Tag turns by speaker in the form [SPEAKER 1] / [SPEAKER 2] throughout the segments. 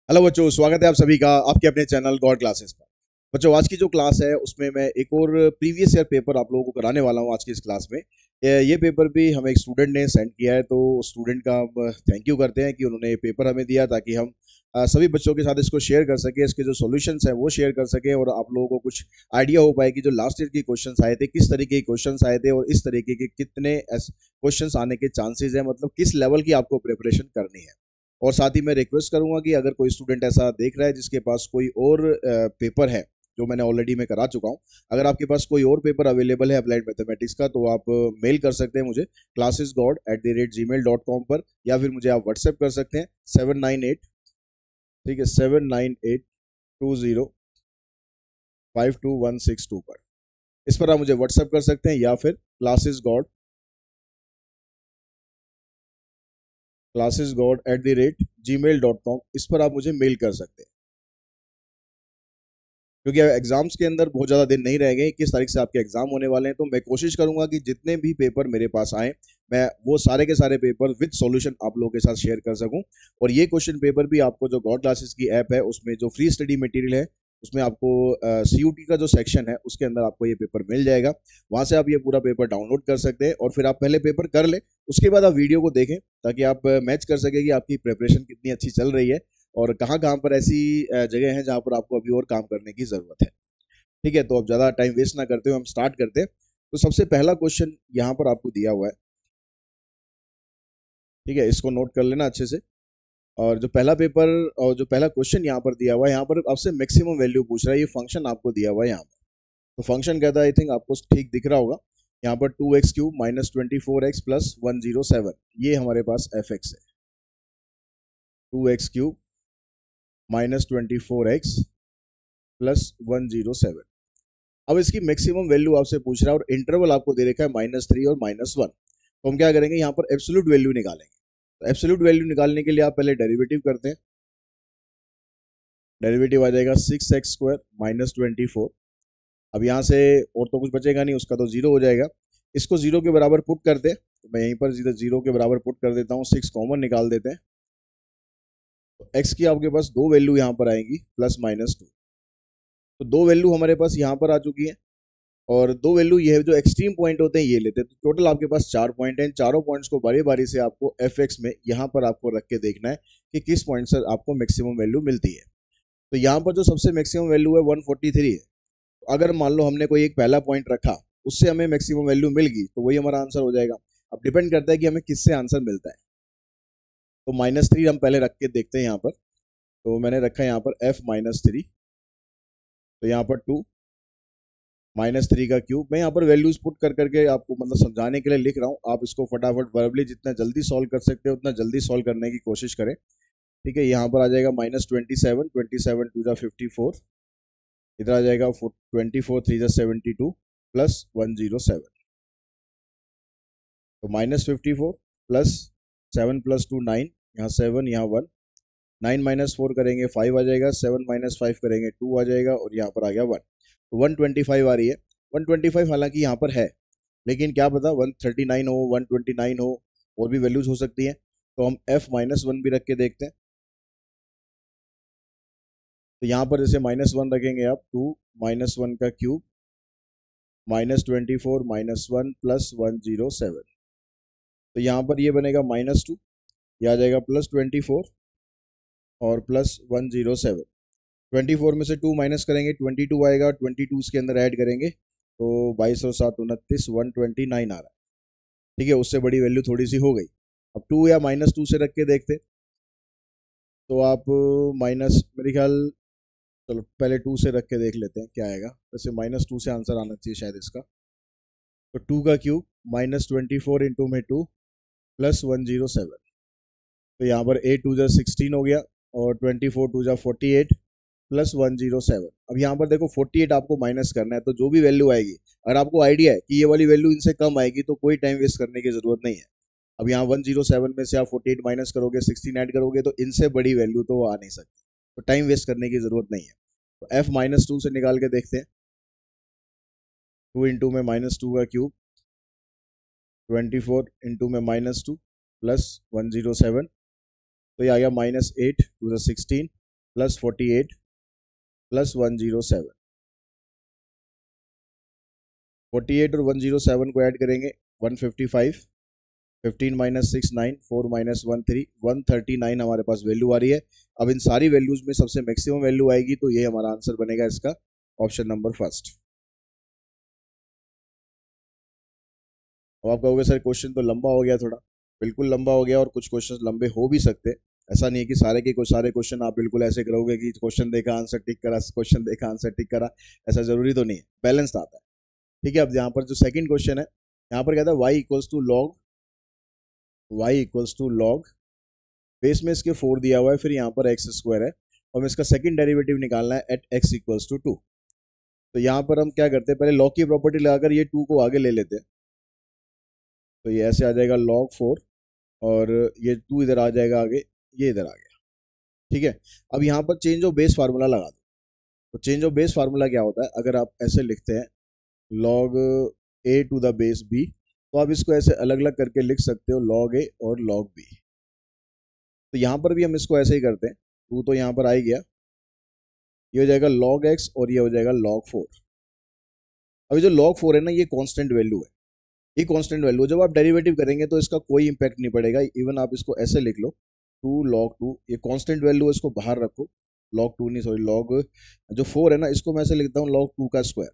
[SPEAKER 1] Hello बच्चों, स्वागत है आप सभी का आपके अपने चैनल गॉड क्लासेस पर। बच्चों, आज की जो क्लास है उसमें मैं एक और प्रीवियस ईयर पेपर आप लोगों को कराने वाला हूँ आज की इस क्लास में। ये पेपर भी हमें एक स्टूडेंट ने सेंड किया है, तो स्टूडेंट का हम थैंक यू करते हैं कि उन्होंने ये पेपर हमें दिया ताकि हम सभी बच्चों के साथ इसको शेयर कर सके, इसके जो सॉल्यूशंस हैं वो शेयर कर सके और आप लोगों को कुछ आइडिया हो पाए कि जो लास्ट ईयर के क्वेश्चंस आए थे किस तरीके के क्वेश्चंस आए थे और इस तरीके के कितने क्वेश्चंस आने के चांसेस हैं, मतलब किस लेवल की आपको प्रिपरेशन करनी है। और साथ ही मैं रिक्वेस्ट करूंगा कि अगर कोई स्टूडेंट ऐसा देख रहा है जिसके पास कोई और पेपर है जो मैंने ऑलरेडी मैं करा चुका हूँ, अगर आपके पास कोई और पेपर अवेलेबल है अप्लाइड मैथमेटिक्स का, तो आप मेल कर सकते हैं मुझे classesgod@gmail.com पर, या फिर मुझे आप व्हाट्सएप कर सकते हैं 798, ठीक है, 79820526162 पर। इस पर आप मुझे व्हाट्सएप कर सकते हैं या फिर classesgod@gmail.com, इस पर आप मुझे मेल कर सकते हैं। क्योंकि एग्जाम्स के अंदर बहुत ज़्यादा दिन नहीं रह गए, 21 तारीख से आपके एग्जाम होने वाले हैं, तो मैं कोशिश करूंगा कि जितने भी पेपर मेरे पास आए मैं वो सारे के सारे पेपर विद सॉल्यूशन आप लोगों के साथ शेयर कर सकूं। और ये क्वेश्चन पेपर भी आपको जो गॉड क्लासेस की ऐप है उसमें जो फ्री स्टडी मटेरियल है उसमें आपको CUT का जो सेक्शन है उसके अंदर आपको ये पेपर मिल जाएगा। वहां से आप ये पूरा पेपर डाउनलोड कर सकते हैं और फिर आप पहले पेपर कर ले, उसके बाद आप वीडियो को देखें ताकि आप मैच कर सके कि आपकी प्रिपरेशन कितनी अच्छी चल रही है और कहाँ कहाँ पर ऐसी जगह हैं जहाँ पर आपको अभी और काम करने की जरूरत है। ठीक है, तो अब ज्यादा टाइम वेस्ट ना करते हुए हम स्टार्ट करते हैं। तो सबसे पहला क्वेश्चन यहाँ पर आपको दिया हुआ है, ठीक है, इसको नोट कर लेना अच्छे से। और जो पहला पेपर और जो पहला क्वेश्चन यहाँ पर दिया हुआ है, यहाँ पर आपसे मैक्सिमम वैल्यू पूछ रहा है, ये फंक्शन आपको दिया हुआ है यहाँ पर। तो फंक्शन कहता है, आई थिंक आपको ठीक दिख रहा होगा, यहाँ पर 2x³ -24x प्लस 107, ये हमारे पास fx है। 2x³ -24x plus 107। अब इसकी मैक्सिमम वैल्यू आपसे पूछ रहा है और इंटरवल आपको दे रखा है -3 और -1। तो हम क्या करेंगे, यहाँ पर एब्सोल्यूट वैल्यू निकालेंगे। तो एब्सोल्यूट वैल्यू निकालने के लिए आप पहले डेरिवेटिव करते हैं। डेरिवेटिव आ जाएगा 6x² -24। अब यहाँ से और तो कुछ बचेगा नहीं, उसका तो जीरो हो जाएगा। इसको जीरो के बराबर पुट करते हैं, तो मैं यहीं पर जीरो के बराबर पुट कर देता हूँ, 6 कॉमन निकाल देते हैं। तो x की आपके पास दो वैल्यू यहाँ पर आएंगी, +-2। तो दो वैल्यू हमारे पास यहाँ पर आ चुकी है और दो वैल्यू ये है, जो एक्सट्रीम पॉइंट होते हैं ये लेते हैं। तो टोटल आपके पास 4 पॉइंट हैं, इन चारों पॉइंट्स को बारी बारी से आपको fx में यहाँ पर आपको रख के देखना है कि किस पॉइंट से आपको मैक्सिमम वैल्यू मिलती है। तो यहाँ पर जो सबसे मैक्सिमम वैल्यू है 143 है। तो अगर मान लो हमने कोई एक पहला पॉइंट रखा, उससे हमें मैक्सिमम वैल्यू मिल गई, तो वही हमारा आंसर हो जाएगा। अब डिपेंड करता है कि हमें किससे आंसर मिलता है। तो -3 हम पहले रख के देखते हैं यहाँ पर। तो मैंने रखा है यहाँ पर f-3, तो यहाँ पर 2 -3 का क्यूब। मैं यहाँ पर वैल्यूज पुट कर करके आपको मतलब समझाने के लिए लिख रहा हूँ, आप इसको फटाफट वर्बली जितना जल्दी सॉल्व कर सकते हो उतना जल्दी सॉल्व करने की कोशिश करें। ठीक है, यहाँ पर आ जाएगा -27, 27 2 जा 54, इधर आ जाएगा 24 3 जा 72 प्लस 107। तो -54 प्लस 7 + 2 9, यहाँ 7 यहाँ 1, 9 -4 करेंगे 5 आ जाएगा, 7 -5 करेंगे 2 आ जाएगा और यहाँ पर आ गया 1। तो 125 आ रही है। 125 हालांकि यहाँ पर है, लेकिन क्या पता 139 हो, 129 हो, और भी वैल्यूज हो सकती हैं। तो हम f-1 भी रख के देखते हैं। तो यहाँ पर जैसे -1 रखेंगे आप, 2 -1 का क्यूब -24 -1 प्लस 107। तो यहाँ पर ये बनेगा -2, यह आ जाएगा +24 और प्लस 107। 24 में से 2 माइनस करेंगे 22 आएगा, 22 इसके अंदर ऐड करेंगे तो 22 और 7 29, 129 आ रहा है। ठीक है, उससे बड़ी वैल्यू थोड़ी सी हो गई। अब 2 या -2 से रख के देखते, तो आप माइनस मेरे ख्याल, चलो पहले 2 से रख के देख लेते हैं क्या आएगा। वैसे -2 से आंसर आना चाहिए शायद इसका। तो 2 का क्यूब -24 इंटू में 2 प्लस 107। तो यहाँ पर 8 2 जा 16 हो गया और 24 2 जा 48 प्लस 107। अब यहाँ पर देखो 48 आपको माइनस करना है, तो जो भी वैल्यू आएगी, अगर आपको आइडिया है कि ये वाली वैल्यू इनसे कम आएगी तो कोई टाइम वेस्ट करने की जरूरत नहीं है। अब यहाँ 107 में से आप 48 माइनस करोगे, 16 ऐड करोगे, तो इनसे बड़ी वैल्यू तो आ नहीं सकती, तो टाइम वेस्ट करने की जरूरत नहीं है। तो f-2 से निकाल के देखते हैं। 2 इंटू में -2 का क्यूब, 24 इंटू में -2 प्लस 107। तो ये आ गया -8 2 16 प्लस 48 प्लस 107। 48 और 107 को ऐड करेंगे 155, 15 माइनस 6 9, 4 माइनस 1 3, 139 हमारे पास वैल्यू आ रही है। अब इन सारी वैल्यूज में सबसे मैक्सिमम वैल्यू आएगी तो ये हमारा आंसर बनेगा इसका ऑप्शन नंबर फर्स्ट। अब आप कहोगे सर क्वेश्चन तो लंबा हो गया थोड़ा। बिल्कुल लंबा हो गया, और कुछ क्वेश्चन लंबे हो भी सकते। ऐसा नहीं है कि सारे के कुछ सारे क्वेश्चन आप बिल्कुल ऐसे करोगे कि क्वेश्चन देखा आंसर टिक करा, क्वेश्चन देखा आंसर टिक करा। ऐसा जरूरी तो नहीं है, बैलेंस आता है। ठीक है, अब यहाँ पर जो सेकंड क्वेश्चन है, यहाँ पर कहता है y equals to log base में इसके 4 दिया हुआ है, फिर यहाँ पर एक्स स्क्वायर है, और हमें इसका सेकंड डेरिवेटिव निकालना है एट x इक्वल्स टू 2। तो यहाँ पर हम क्या करते हैं, पहले लॉग की प्रॉपर्टी लगाकर ये 2 को आगे ले लेते हैं। तो ये ऐसे आ जाएगा log 4, और ये 2 इधर आ जाएगा आगे, ये इधर आ गया। ठीक है, अब यहाँ पर चेंज ऑफ बेस फार्मूला लगा दो। तो चेंज ऑफ बेस फार्मूला क्या होता है, अगर आप ऐसे लिखते हैं log a to the base b, तो आप इसको ऐसे अलग अलग करके लिख सकते हो log a और log b। तो यहाँ पर भी हम इसको ऐसे ही करते हैं, 2 तो यहाँ पर आ ही गया, ये हो जाएगा log x और ये हो जाएगा log 4। अभी जो log 4 है ना, ये कांस्टेंट वैल्यू है। ये कांस्टेंट वैल्यू जब आप डेरिवेटिव करेंगे तो इसका कोई इंपैक्ट नहीं पड़ेगा। इवन आप इसको ऐसे लिख लो 2 log 2, ये कांस्टेंट वैल्यू है, इसको बाहर रखो। log 2 नहीं, सॉरी, log जो 4 है ना, इसको मैं ऐसे लिखता हूँ log 2 का स्क्वायर।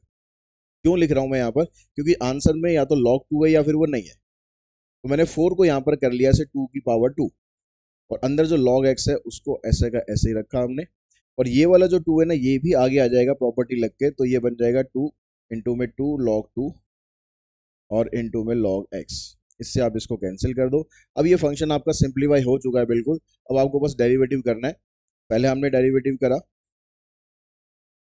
[SPEAKER 1] क्यों लिख रहा हूँ मैं यहाँ पर, क्योंकि आंसर में या तो log 2 है या फिर वो नहीं है। तो मैंने 4 को यहाँ पर कर लिया ऐसे 2 की पावर 2, और अंदर जो log x है उसको ऐसे का ऐसे ही रखा हमने। और ये वाला जो 2 है ना, ये भी आगे आ जाएगा प्रॉपर्टी लग के, तो ये बन जाएगा 2 इंटू में 2 log 2 और इनटू में log x। इससे आप इसको कैंसिल कर दो। अब ये फंक्शन आपका सिंप्लीफाई हो चुका है बिल्कुल। अब आपको बस डेरिवेटिव करना है। पहले हमने डेरिवेटिव करा,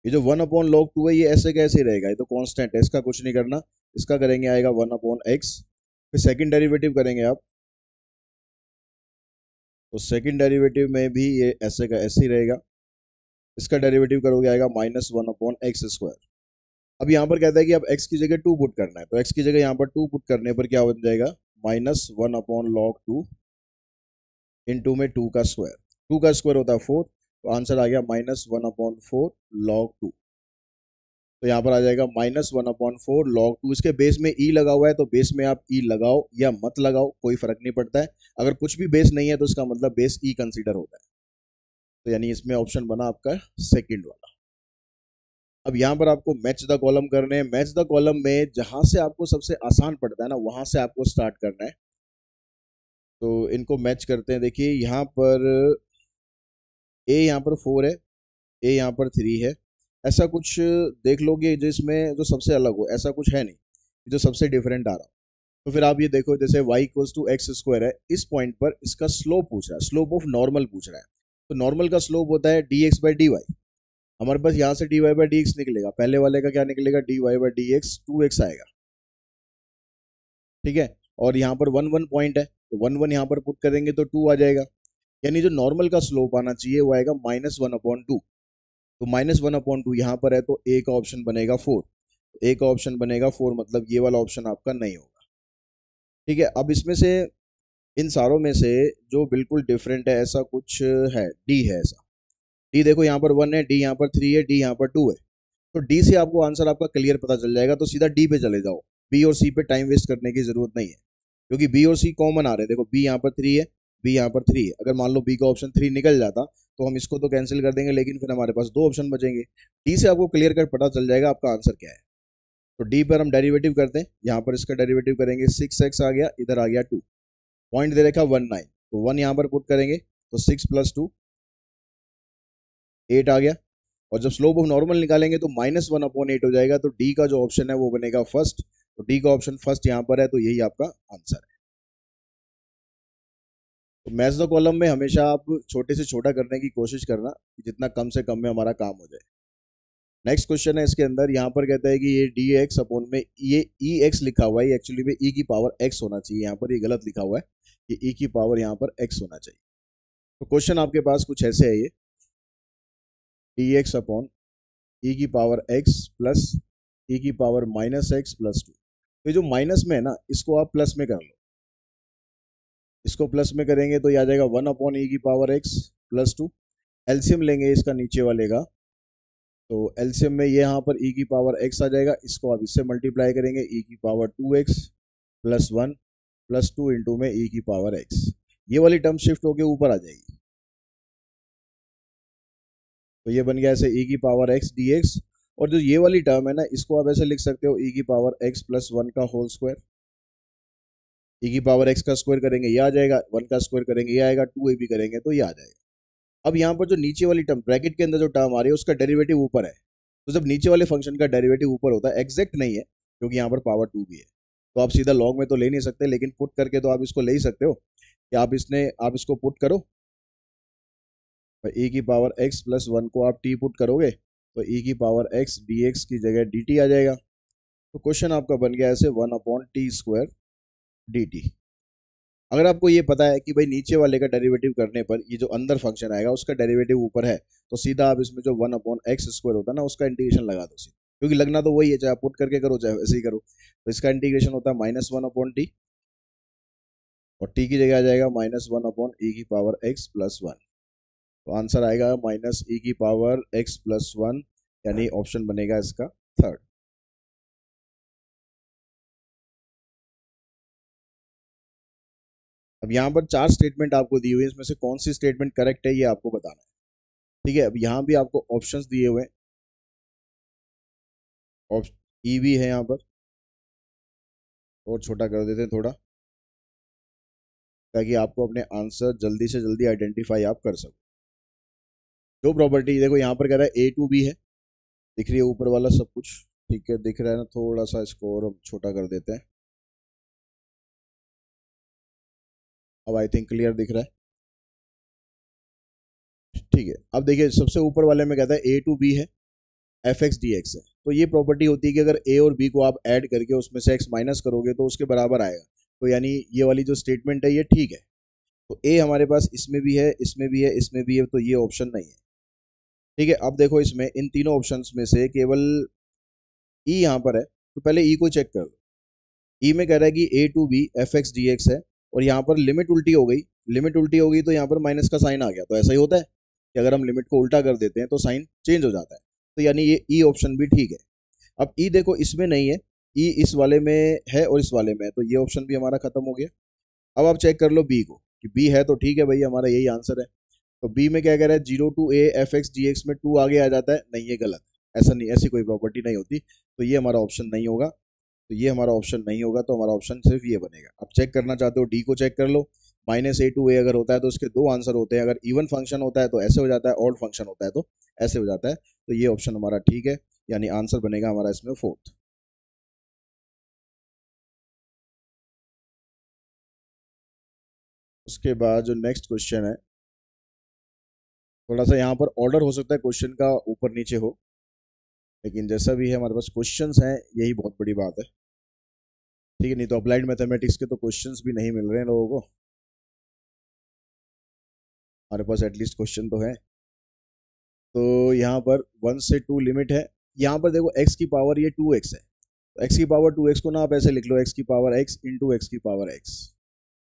[SPEAKER 1] ये जो 1/log 2 है ये ऐसे कैसे रहेगा, ये तो कांस्टेंट है, इसका कुछ नहीं करना। इसका करेंगे आएगा 1/x। फिर सेकंड डेरिवेटिव करेंगे आप, तो सेकंड डेरिवेटिव में भी ये ऐसे का ऐसे ही रहेगा। इसका डेरिवेटिव करोगे आएगा -1/x²। अब यहाँ पर कहता है कि अब x की जगह 2 पुट करना है, तो x की जगह यहाँ पर 2 पुट करने पर क्या बन जाएगा, -1/log 2 इंटू में 2 का स्क्वायर। 2 का स्क्वायर होता है 4, तो आंसर आ गया -1/4 log 2। तो यहाँ पर आ जाएगा -1/4 log 2। इसके बेस में ई लगा हुआ है, तो बेस में आप ई लगाओ या मत लगाओ, कोई फर्क नहीं पड़ता है। अगर कुछ भी बेस नहीं है तो इसका मतलब बेस ई कंसीडर होता है। तो यानी इसमें ऑप्शन बना आपका सेकंड वाला। अब यहाँ पर आपको मैच द कॉलम करने हैं। मैच द कॉलम में जहां से आपको सबसे आसान पड़ता है ना, वहां से आपको स्टार्ट करना है। तो इनको मैच करते हैं। देखिए यहाँ पर ए यहाँ पर 4 है, ए यहाँ पर 3 है। ऐसा कुछ देख लोगे जिसमें जो सबसे अलग हो, ऐसा कुछ है नहीं जो सबसे डिफरेंट आ रहा हो। तो फिर आप ये देखो, जैसे y equals to x square है, इस पॉइंट पर इसका स्लोप पूछ रहा है, स्लोप ऑफ नॉर्मल पूछ रहा है। तो नॉर्मल का स्लोप होता है dx/dy। हमारे पास यहाँ से dy/dx निकलेगा, पहले वाले का क्या निकलेगा, dy/dx 2x आएगा। ठीक है, और यहाँ पर 1 1 पॉइंट है, तो 1 1 यहाँ पर पुट करेंगे तो 2 आ जाएगा। यानी जो नॉर्मल का स्लोप आना चाहिए वो आएगा -1/2। तो -1/2 यहाँ पर है, तो ए का ऑप्शन बनेगा 4। ए का ऑप्शन बनेगा 4, मतलब ये वाला ऑप्शन आपका नहीं होगा। ठीक है, अब इसमें से इन सारों में से जो बिल्कुल डिफरेंट है ऐसा कुछ है, डी है ऐसा। डी देखो, यहाँ पर 1 है, डी यहाँ पर 3 है, डी यहाँ पर 2 है। तो डी से आपको आंसर आपका क्लियर पता चल जाएगा, तो सीधा डी पे चले जाओ। बी और सी पे टाइम वेस्ट करने की जरूरत नहीं है, क्योंकि बी और सी कॉमन आ रहे हैं। देखो बी यहाँ पर 3 है, बी यहाँ पर 3 है। अगर मान लो बी का ऑप्शन 3 निकल जाता तो हम इसको तो कैंसिल कर देंगे, लेकिन फिर हमारे पास 2 ऑप्शन बचेंगे। डी से आपको क्लियर कट पता चल जाएगा आपका आंसर क्या है। तो डी पर हम डेरिवेटिव करते हैं। यहाँ पर इसका डेरिवेटिव करेंगे, 6x आ गया, इधर आ गया 2, पॉइंट दे रखा 1 9, तो 1 यहाँ पर पुट करेंगे तो 6 + 2 8 आ गया। और जब स्लोप ऑफ नॉर्मल निकालेंगे तो -1/8 हो जाएगा। तो डी का जो ऑप्शन है वो बनेगा फर्स्ट। तो डी का ऑप्शन फर्स्ट यहाँ पर है, तो यही आपका आंसर है। तो मैच द कॉलम में हमेशा आप छोटे से छोटा करने की कोशिश करना, कि जितना कम से कम में हमारा काम हो जाए। नेक्स्ट क्वेश्चन है इसके अंदर, यहाँ पर कहता है कि ये dx अपॉन में ये ex लिखा हुआ है, एक्चुअली में e की पावर x होना चाहिए। यहाँ पर ये गलत लिखा हुआ है कि e की पावर यहाँ पर x होना चाहिए। तो क्वेश्चन आपके पास कुछ ऐसे है, ये dx अपॉन e की पावर x प्लस e की पावर -x प्लस 2। तो ये जो माइनस में है ना, इसको आप प्लस में कर लो। इसको प्लस में करेंगे तो ये आ जाएगा 1/e की पावर x प्लस 2। एलसीएम लेंगे इसका नीचे वाले का, तो एलसीएम में ये यहाँ पर e की पावर x आ जाएगा, इसको आप इससे मल्टीप्लाई करेंगे e की power 2x plus 1 plus 2 into में e की पावर x, ये वाली टर्म शिफ्ट होके ऊपर आ जाएगी। तो ये बन गया ऐसे e की पावर x dx, और जो ये वाली टर्म है ना, इसको आप ऐसे लिख सकते हो e की पावर x प्लस 1 का होल स्क्वायर। e की पावर x का स्क्वायर करेंगे ये आ जाएगा, 1 का स्क्वायर करेंगे ये आएगा, 2ab करेंगे तो ये आ जाएगा। अब यहाँ पर जो नीचे वाली टर्म ब्रैकेट के अंदर जो टर्म आ रही है उसका डेरिवेटिव ऊपर है, तो जब नीचे वाले फंक्शन का डेरिवेटिव ऊपर होता है, एग्जैक्ट नहीं है क्योंकि यहाँ पर पावर 2 भी है, तो आप सीधा लॉग में तो ले नहीं सकते, लेकिन पुट करके तो आप इसको ले ही सकते हो कि आप इसको पुट करो, e की पावर x प्लस 1 को आप t पुट करोगे तो e की पावर x dx की जगह dt आ जाएगा। तो क्वेश्चन आपका बन गया ऐसे 1/t² dt। अगर आपको ये पता है कि भाई नीचे वाले का डेरिवेटिव करने पर ये जो अंदर फंक्शन आएगा उसका डेरिवेटिव ऊपर है, तो सीधा आप इसमें जो 1/x² होता है ना उसका इंटीग्रेशन लगा दो सीधा, क्योंकि लगना तो वही है, चाहे आप पुट करके करो चाहे वैसे ही करो। तो इसका इंटीग्रेशन होता है -1/t, और t की जगह आ जाएगा -1/e की पावर x प्लस 1। तो आंसर आएगा -e की पावर x प्लस 1, यानी ऑप्शन बनेगा इसका थर्ड। अब यहाँ पर 4 स्टेटमेंट आपको दी हुई है, इसमें से कौन सी स्टेटमेंट करेक्ट है ये आपको बताना है। ठीक है, अब यहाँ भी आपको ऑप्शंस दिए हुए हैं, ई भी है यहाँ पर, और छोटा कर देते हैं थोड़ा, ताकि आपको अपने आंसर जल्दी से जल्दी आइडेंटिफाई आप कर सको। जो प्रॉपर्टी देखो यहाँ पर कह रहा है A to B है, दिख रही है ऊपर वाला सब कुछ, ठीक है दिख रहा है ना, थोड़ा सा इसको और हम छोटा कर देते हैं, अब आई थिंक क्लियर दिख रहा है। ठीक है, अब देखिए सबसे ऊपर वाले में कहता है A to B है, एफ एक्स डी एक्स है, तो ये प्रॉपर्टी होती है कि अगर ए और बी को आप ऐड करके उसमें से एक्स माइनस करोगे तो उसके बराबर आएगा, तो यानी ये वाली जो स्टेटमेंट है ये ठीक है। तो ए हमारे पास इसमें भी है, इसमें भी है, इसमें भी है, तो ये ऑप्शन नहीं है। ठीक है, अब देखो इसमें इन तीनों ऑप्शंस में से केवल ई यहाँ पर है, तो पहले ई को चेक कर लो। ई में कह रहा है कि a to b f x d x है, और यहाँ पर लिमिट उल्टी हो गई, लिमिट उल्टी हो गई तो यहाँ पर माइनस का साइन आ गया, तो ऐसा ही होता है कि अगर हम लिमिट को उल्टा कर देते हैं तो साइन चेंज हो जाता है, तो यानी ये ई ऑप्शन भी ठीक है। अब ई देखो इसमें नहीं है, ई इस वाले में है और इस वाले में है, तो ये ऑप्शन भी हमारा खत्म हो गया। अब आप चेक कर लो बी को, कि बी है तो ठीक है भाई, हमारा यही आंसर है। तो बी में क्या कह रहा है, 0 to a F x d x में 2 आगे आ जाता है, नहीं ये गलत है, ऐसा नहीं, ऐसी कोई प्रॉपर्टी नहीं होती, तो ये हमारा ऑप्शन नहीं होगा। तो ये हमारा ऑप्शन नहीं होगा, तो हमारा ऑप्शन सिर्फ ये बनेगा। अब चेक करना चाहते हो डी को चेक कर लो, -a to a अगर होता है तो उसके दो आंसर होते हैं, अगर इवन फंक्शन होता है तो ऐसे हो जाता है, ऑड फंक्शन होता है तो ऐसे हो जाता है, तो ये ऑप्शन हमारा ठीक है, यानी आंसर बनेगा हमारा इसमें फोर्थ। उसके बाद जो नेक्स्ट क्वेश्चन है, थोड़ा सा यहाँ पर ऑर्डर हो सकता है क्वेश्चन का ऊपर नीचे हो, लेकिन जैसा भी है हमारे पास क्वेश्चंस हैं, यही बहुत बड़ी बात है। ठीक है, नहीं तो अप्लाइड मैथमेटिक्स के तो क्वेश्चंस भी नहीं मिल रहे हैं लोगों को, हमारे पास एटलीस्ट क्वेश्चन तो है। तो यहाँ पर 1 से 2 लिमिट है, यहाँ पर देखो x की पावर ये 2x है, तो x की पावर 2x को ना आप ऐसे लिख लो, x की पावर x इंटू एक्स की पावर x,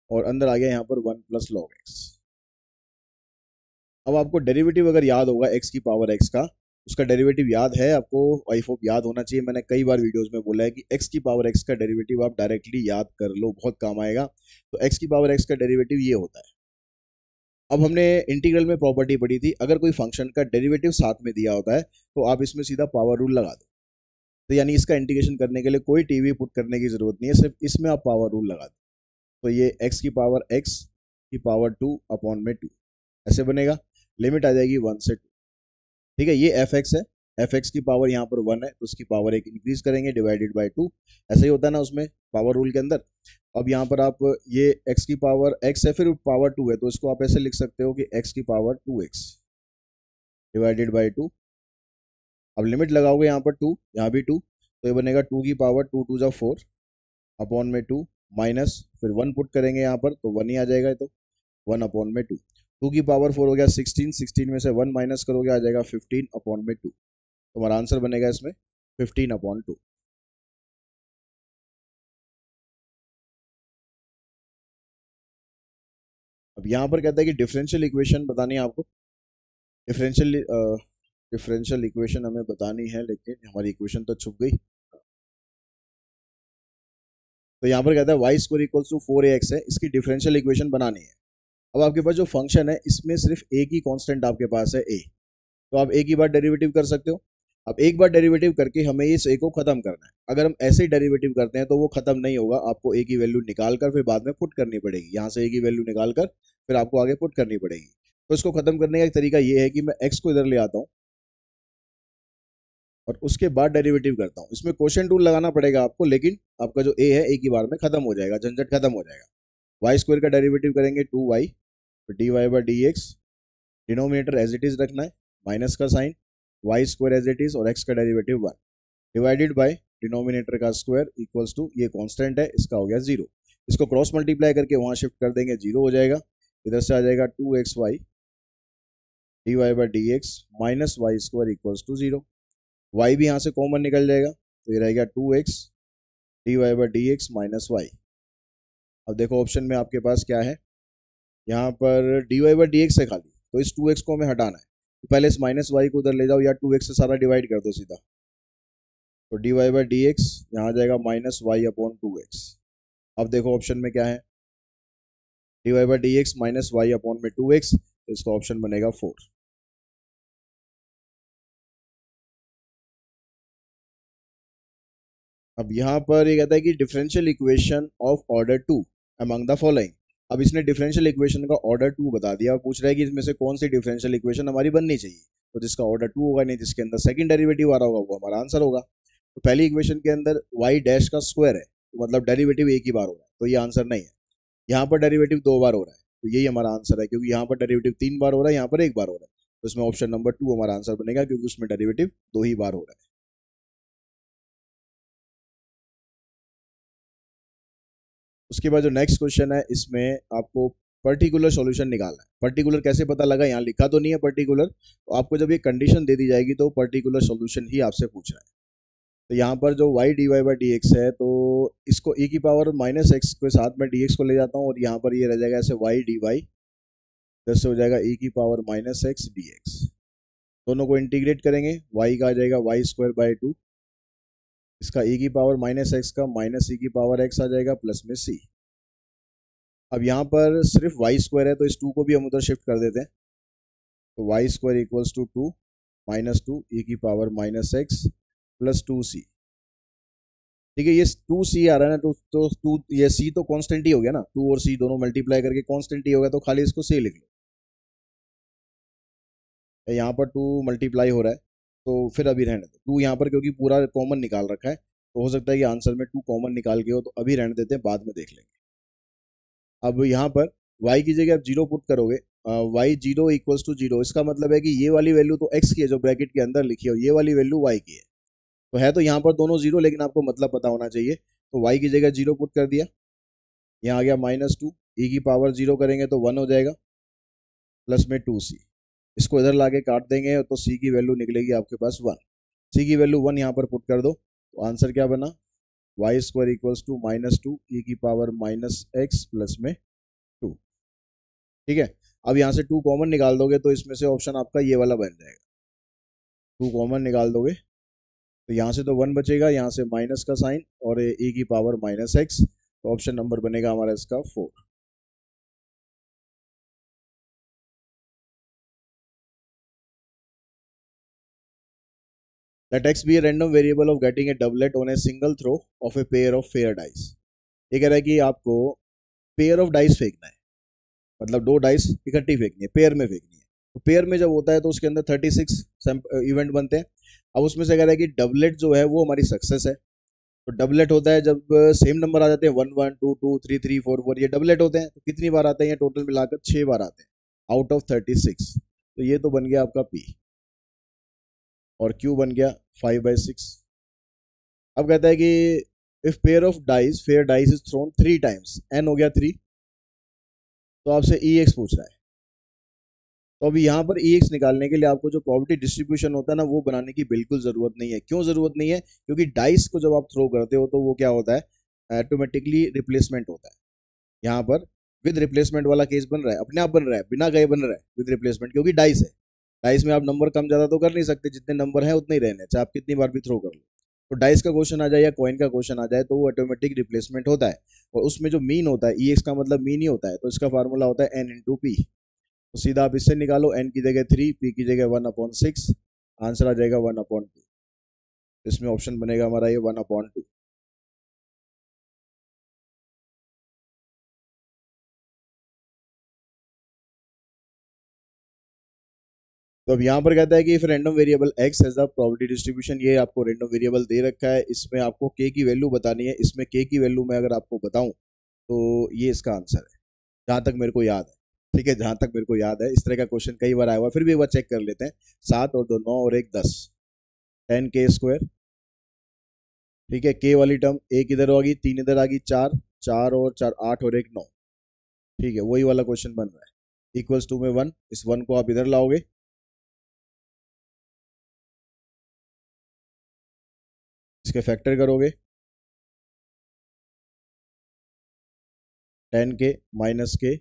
[SPEAKER 1] और अंदर आ गया यहाँ पर 1 + log x। अब आपको डेरिवेटिव अगर याद होगा x की पावर x का, उसका डेरिवेटिव याद है आपको, आई होप याद होना चाहिए, मैंने कई बार वीडियोस में बोला है कि x की पावर x का डेरिवेटिव आप डायरेक्टली याद कर लो, बहुत काम आएगा। तो x की पावर x का डेरिवेटिव ये होता है। अब हमने इंटीग्रल में प्रॉपर्टी पढ़ी थी, अगर कोई फंक्शन का डेरिवेटिव साथ में दिया होता है तो आप इसमें सीधा पावर रूल लगा दो, तो यानी इसका इंटीग्रेशन करने के लिए कोई टीवी पुट करने की जरूरत नहीं है, सिर्फ इसमें आप पावर रूल लगा दो, तो ये x की पावर 2 ऐसे बनेगा, लिमिट आ जाएगी 1 से 2। ठीक है, ये एफ एक्स है, एफ एक्स की पावर यहाँ पर 1 है, तो उसकी पावर 1 इंक्रीज करेंगे, डिवाइडेड बाई 2, ऐसा ही होता है ना उसमें पावर रूल के अंदर। अब यहाँ पर आप ये x की पावर x है, फिर पावर 2 है, तो इसको आप ऐसे लिख सकते हो कि x की पावर 2x डिवाइडेड बाई 2। अब लिमिट लगाओगे यहाँ पर 2, यहाँ भी 2, तो ये बनेगा 2 की पावर 2 × 2 = 4 अपॉन में 2, माइनस फिर 1 पुट करेंगे यहाँ पर तो 1 ही आ जाएगा, तो 1/2। 2 की पावर 4 हो गया 16, 16 में से 1 माइनस करोगे आ जाएगा 15/2, तो हमारा आंसर बनेगा इसमें 15/2। अब यहाँ पर कहता है कि डिफरेंशियल इक्वेशन बतानी है आपको, डिफरेंशियल इक्वेशन हमें बतानी है, लेकिन हमारी इक्वेशन तो छुप गई। तो यहाँ पर कहता है Y square equals to 4ax है, इसकी डिफरेंशियल इक्वेशन बनानी है। अब आपके पास जो फंक्शन है इसमें सिर्फ एक ही कांस्टेंट आपके पास है a, तो आप एक ही बार डेरिवेटिव कर सकते हो। अब एक बार डेरिवेटिव करके हमें इस a को खत्म करना है। अगर हम ऐसे ही डेरिवेटिव करते हैं तो वो खत्म नहीं होगा, आपको a की वैल्यू निकाल कर फिर बाद में पुट करनी पड़ेगी। यहाँ से a की वैल्यू निकाल कर फिर आपको आगे पुट करनी पड़ेगी। तो इसको खत्म करने का एक तरीका ये है कि मैं x को इधर ले आता हूँ और उसके बाद डेरिवेटिव करता हूँ। इसमें क्वोशिएंट रूल लगाना पड़ेगा आपको, लेकिन आपका जो a है एक ही बार में खत्म हो जाएगा, झंझट खत्म हो जाएगा। वाई स्क्वायर का डेरिवेटिव करेंगे 2y, d y by d x, denominator as it is रखना है, माइनस का sign, y square as it is और x का डेरिवेटिव 1 डिवाइडेड बाय डिनोमिनेटर का स्क्वायर इक्वल्स टू, ये कांस्टेंट है इसका हो गया 0। इसको क्रॉस मल्टीप्लाई करके वहां शिफ्ट कर देंगे, 0 हो जाएगा। इधर से आ जाएगा 2xy d y by d x minus y square equals to 0। y भी यहाँ से कॉमन निकल जाएगा, तो ये रहेगा 2x d y by d x minus y. अब देखो ऑप्शन में आपके पास क्या है, यहाँ पर d y by d x है खाली, तो इस 2x को हमें हटाना है। तो पहले इस माइनस वाई को उधर ले जाओ या 2x से सारा डिवाइड कर दो सीधा, तो d y by d x यहाँ आ जाएगा माइनस वाई अपॉन 2x। अब देखो ऑप्शन में क्या है, d y by d x minus y upon में 2x, तो इसका ऑप्शन बनेगा 4। अब यहाँ पर ये कहता है कि differential equation of order 2 among the following. अब इसने डिफरेंशियल इक्वेशन का ऑर्डर 2 बता दिया, पूछ रहा है कि इसमें से कौन सी डिफरेंशियल इक्वेशन हमारी बननी चाहिए। तो जिसका ऑर्डर 2 होगा, नहीं जिसके अंदर सेकंड डेरिवेटिव आ रहा होगा, वो हमारा आंसर होगा। तो पहली इक्वेशन के अंदर y डैश का स्क्वायर है, तो मतलब डेरिवेटिव एक ही बार हो रहा है, तो ये आंसर नहीं है। यहाँ पर डेरिवेटिव 2 बार हो रहा है, तो यही हमारा आंसर है, क्योंकि यहाँ पर डेरिवेटिव 3 बार हो रहा है, यहाँ पर 1 बार हो रहा है। तो इसमें ऑप्शन नंबर 2 हमारा आंसर बनेगा, क्योंकि उसमें डेरिवेटिव 2 ही बार हो रहा है। उसके बाद जो नेक्स्ट क्वेश्चन है, इसमें आपको पर्टिकुलर सॉल्यूशन निकालना है। पर्टिकुलर कैसे पता लगा, यहाँ लिखा तो नहीं है पर्टिकुलर, तो आपको जब ये कंडीशन दे दी जाएगी तो पर्टिकुलर सॉल्यूशन ही आपसे पूछ रहा है। तो यहाँ पर जो y d y by d x है, तो इसको e की पावर माइनस एक्स के साथ में dx को ले जाता हूँ, और यहाँ पर ये रह जाएगा ऐसे y डी वाई, इधर से हो जाएगा e की power minus x d x. दोनों को इंटीग्रेट करेंगे, y का आ जाएगा वाई स्क्वायर बाई 2, इसका e की पावर माइनस एक्स का माइनस e की पावर x आ जाएगा प्लस में c। अब यहाँ पर सिर्फ वाई स्क्वायर है, तो इस 2 को भी हम उधर शिफ्ट कर देते हैं, तो वाई स्क्वायर इक्वल्स टू 2 माइनस 2 e की power minus x plus 2c। ठीक है, ये 2c आ रहा है ना, तो 2 ये c तो कांस्टेंट ही हो गया ना, 2 और c दोनों मल्टीप्लाई करके कांस्टेंट ही होगा, तो खाली इसको c लिख लो। यहाँ पर 2 मल्टीप्लाई हो रहा है, तो फिर अभी रहने दो 2 यहाँ पर, क्योंकि पूरा कॉमन निकाल रखा है, तो हो सकता है कि आंसर में 2 कॉमन निकाल के हो, तो अभी रहने देते हैं, बाद में देख लेंगे। अब यहाँ पर y की जगह आप 0 पुट करोगे, y 0 इक्वल्स टू 0, इसका मतलब है कि ये वाली वैल्यू तो x की है जो ब्रैकेट के अंदर लिखी है, ये वाली वैल्यू y की है। तो है तो यहाँ पर दोनों 0, लेकिन आपको मतलब पता होना चाहिए। तो y की जगह 0 पुट कर दिया, यहाँ आ गया माइनस 2, e की पावर 0 करेंगे तो 1 हो जाएगा, प्लस में 2c। इसको इधर लाके काट देंगे तो c की वैल्यू निकलेगी आपके पास 1। c की वैल्यू 1 यहाँ पर पुट कर दो, तो आंसर क्या बना, y square equals to minus 2 e की पावर माइनस एक्स प्लस में 2। ठीक है, अब यहाँ से 2 कॉमन निकाल दोगे, तो इसमें से ऑप्शन आपका ये वाला बन जाएगा। 2 कॉमन निकाल दोगे तो यहाँ से तो 1 बचेगा, यहाँ से माइनस का साइन और e की पावर माइनस एक्स, तो ऑप्शन नंबर बनेगा हमारा इसका 4। Let x be a random variable of getting a doublet on a single throw of a pair of fair dice। ये कह रहा है कि आपको पेयर ऑफ डाइस फेंकना है, मतलब 2 डाइस इकट्ठी फेंकनी है, पेयर में फेंकनी है। तो पेयर में जब होता है तो उसके अंदर 36 इवेंट बनते हैं। अब उसमें से कह रहा है कि डबलेट जो है वो हमारी सक्सेस है। तो डबलेट होता है जब सेम नंबर आ जाते हैं, 1 1 2 2 3 3 4 4, ये डबलेट होते हैं। तो कितनी बार आते हैं, ये टोटल मिलाकर 6 बार आते हैं आउट ऑफ 36। तो ये तो बन गया आपका P, और Q बन गया 5/6। अब कहता है कि if pair of dice fair dice is throne 3 times, n हो गया 3, तो आपसे EX पूछ रहा है। तो अभी यहाँ पर EX निकालने के लिए आपको जो प्रोबेबिलिटी डिस्ट्रीब्यूशन होता है ना, वो बनाने की बिल्कुल जरूरत नहीं है। क्यों जरूरत नहीं है, क्योंकि डाइस को जब आप थ्रो करते हो तो वो क्या होता है, ऑटोमेटिकली रिप्लेसमेंट होता है। यहाँ पर विद रिप्लेसमेंट वाला केस बन रहा है, अपने आप बन रहा है, बिना गए बन रहा है विद रिप्लेसमेंट, क्योंकि डाइस है। डाइस में आप नंबर कम ज़्यादा तो कर नहीं सकते, जितने नंबर हैं उतने ही रहने, चाहे आप कितनी बार भी थ्रो कर लो। तो डाइस का क्वेश्चन आ जाए या कॉइन का क्वेश्चन आ जाए तो वो ऑटोमेटिक रिप्लेसमेंट होता है, और उसमें जो मीन होता है, ई एक्स का मतलब मीन ही होता है, तो इसका फार्मूला होता है एन इंटू पी। तो सीधा आप इससे निकालो, एन की जगह 3, पी की जगह 1/6, आंसर आ जाएगा 1/2। इसमें ऑप्शन बनेगा हमारा ये 1/2। तो अब यहाँ पर कहता है कि if random variable x has the probability distribution, ये आपको रैंडम वेरिएबल दे रखा है, इसमें आपको के की वैल्यू बतानी है, इसमें के की वैल्यू मैं अगर आपको बताऊं तो ये इसका आंसर है, जहां तक मेरे को याद है। ठीक है, जहां तक मेरे को याद है, इस तरह का क्वेश्चन कई बार आया हुआ है, फिर भी एक बार चेक कर लेते हैं। 7 और 2 9 और 1 10, 10k²। ठीक है, के वाली टर्म एक इधर होगी, 3 इधर आ गई, 4, 4 और 4 8 और 1 9। ठीक है, वही वाला क्वेश्चन बन रहा है। इक्वल्स टू में 1, इस 1 को आप इधर लाओगे, इसके फैक्टर करोगे, 10k माइनस के,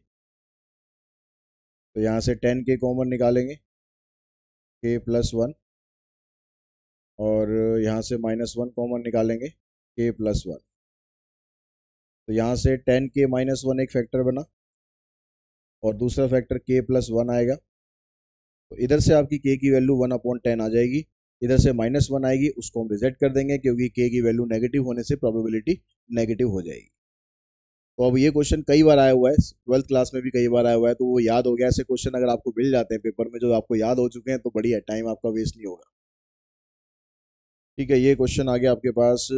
[SPEAKER 1] तो यहाँ से 10k कॉमन निकालेंगे, k+1, और यहाँ से -1 कॉमन निकालेंगे, k+1। तो यहाँ से 10k-1 एक फैक्टर बना, और दूसरा फैक्टर k+1 आएगा। तो इधर से आपकी k की वैल्यू 1/10 आ जाएगी, इधर से -1 आएगी, उसको हम रिजेक्ट कर देंगे क्योंकि k की वैल्यू नेगेटिव होने से प्रोबेबिलिटी नेगेटिव हो जाएगी। तो अब ये क्वेश्चन कई बार आया हुआ है, 12th क्लास में भी कई बार आया हुआ है, तो वो याद हो गया। ऐसे क्वेश्चन अगर आपको मिल जाते हैं पेपर में जो आपको याद हो चुके हैं तो बढ़िया, टाइम आपका वेस्ट नहीं होगा। ठीक है, ये क्वेश्चन आ गया आपके पास,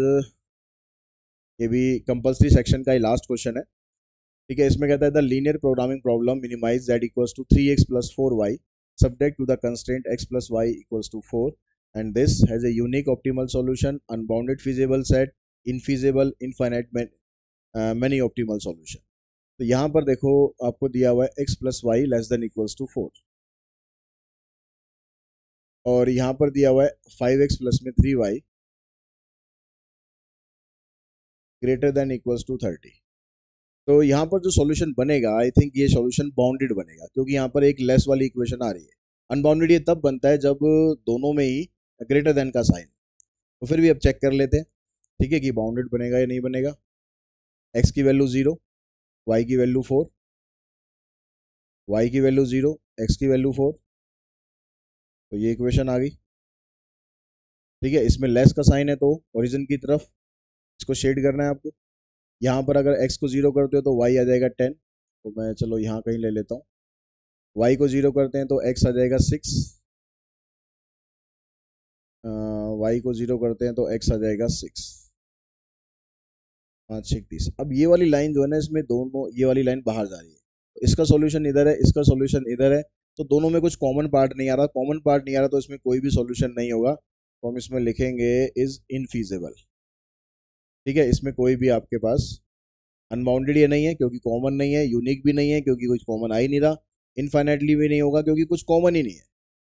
[SPEAKER 1] ये भी कंपल्सरी सेक्शन का ही लास्ट क्वेश्चन है। ठीक है, इसमें कहता है the linear programming problem minimize z equals to 3x plus 4y subject to the constraint x plus y equals to 4 and this has a unique optimal solution, unbounded feasible set, infeasible, infinite, many optimal solution. तो यहाँ पर देखो, आपको दिया हुआ है x plus y less than equals to 4, और यहाँ पर दिया हुआ है 5x प्लस में 3y greater than equals to 30। तो यहाँ पर जो सॉल्यूशन बनेगा, आई थिंक ये सॉल्यूशन बाउंडेड बनेगा, क्योंकि यहाँ पर एक लेस वाली इक्वेशन आ रही है। अनबाउंडेड ये तब बनता है जब दोनों में ही ग्रेटर देन का साइन। तो फिर भी अब चेक कर लेते हैं, ठीक है, कि बाउंडेड बनेगा या नहीं बनेगा। x की वैल्यू 0, y की वैल्यू 4, y की वैल्यू 0, x की वैल्यू 4, तो ये इक्वेशन आ गई। ठीक है, इसमें लेस का साइन है तो ओरिजिन की तरफ इसको शेड करना है आपको। यहाँ पर अगर x को 0 करते हो तो y आ जाएगा 10, तो मैं चलो यहाँ कहीं ले लेता हूँ। y को 0 करते हैं तो x आ जाएगा 6, y को 0 करते हैं तो x आ जाएगा 6, 5 6 30। अब ये वाली लाइन जो है ना, इसमें दोनों, ये वाली लाइन बाहर जा रही है, तो इसका सॉल्यूशन इधर है, इसका सॉल्यूशन इधर है, तो दोनों में कुछ कॉमन पार्ट नहीं आ रहा। कॉमन पार्ट नहीं आ रहा तो इसमें कोई भी सॉल्यूशन नहीं होगा, तो हम इसमें लिखेंगे इज इनफीजिबल। ठीक है, इसमें कोई भी आपके पास अनबाउंडेड ये नहीं है क्योंकि कॉमन नहीं है, यूनिक भी नहीं है क्योंकि कुछ कॉमन आ ही नहीं रहा, इनफाइनाइटली भी नहीं होगा क्योंकि कुछ कॉमन ही नहीं है,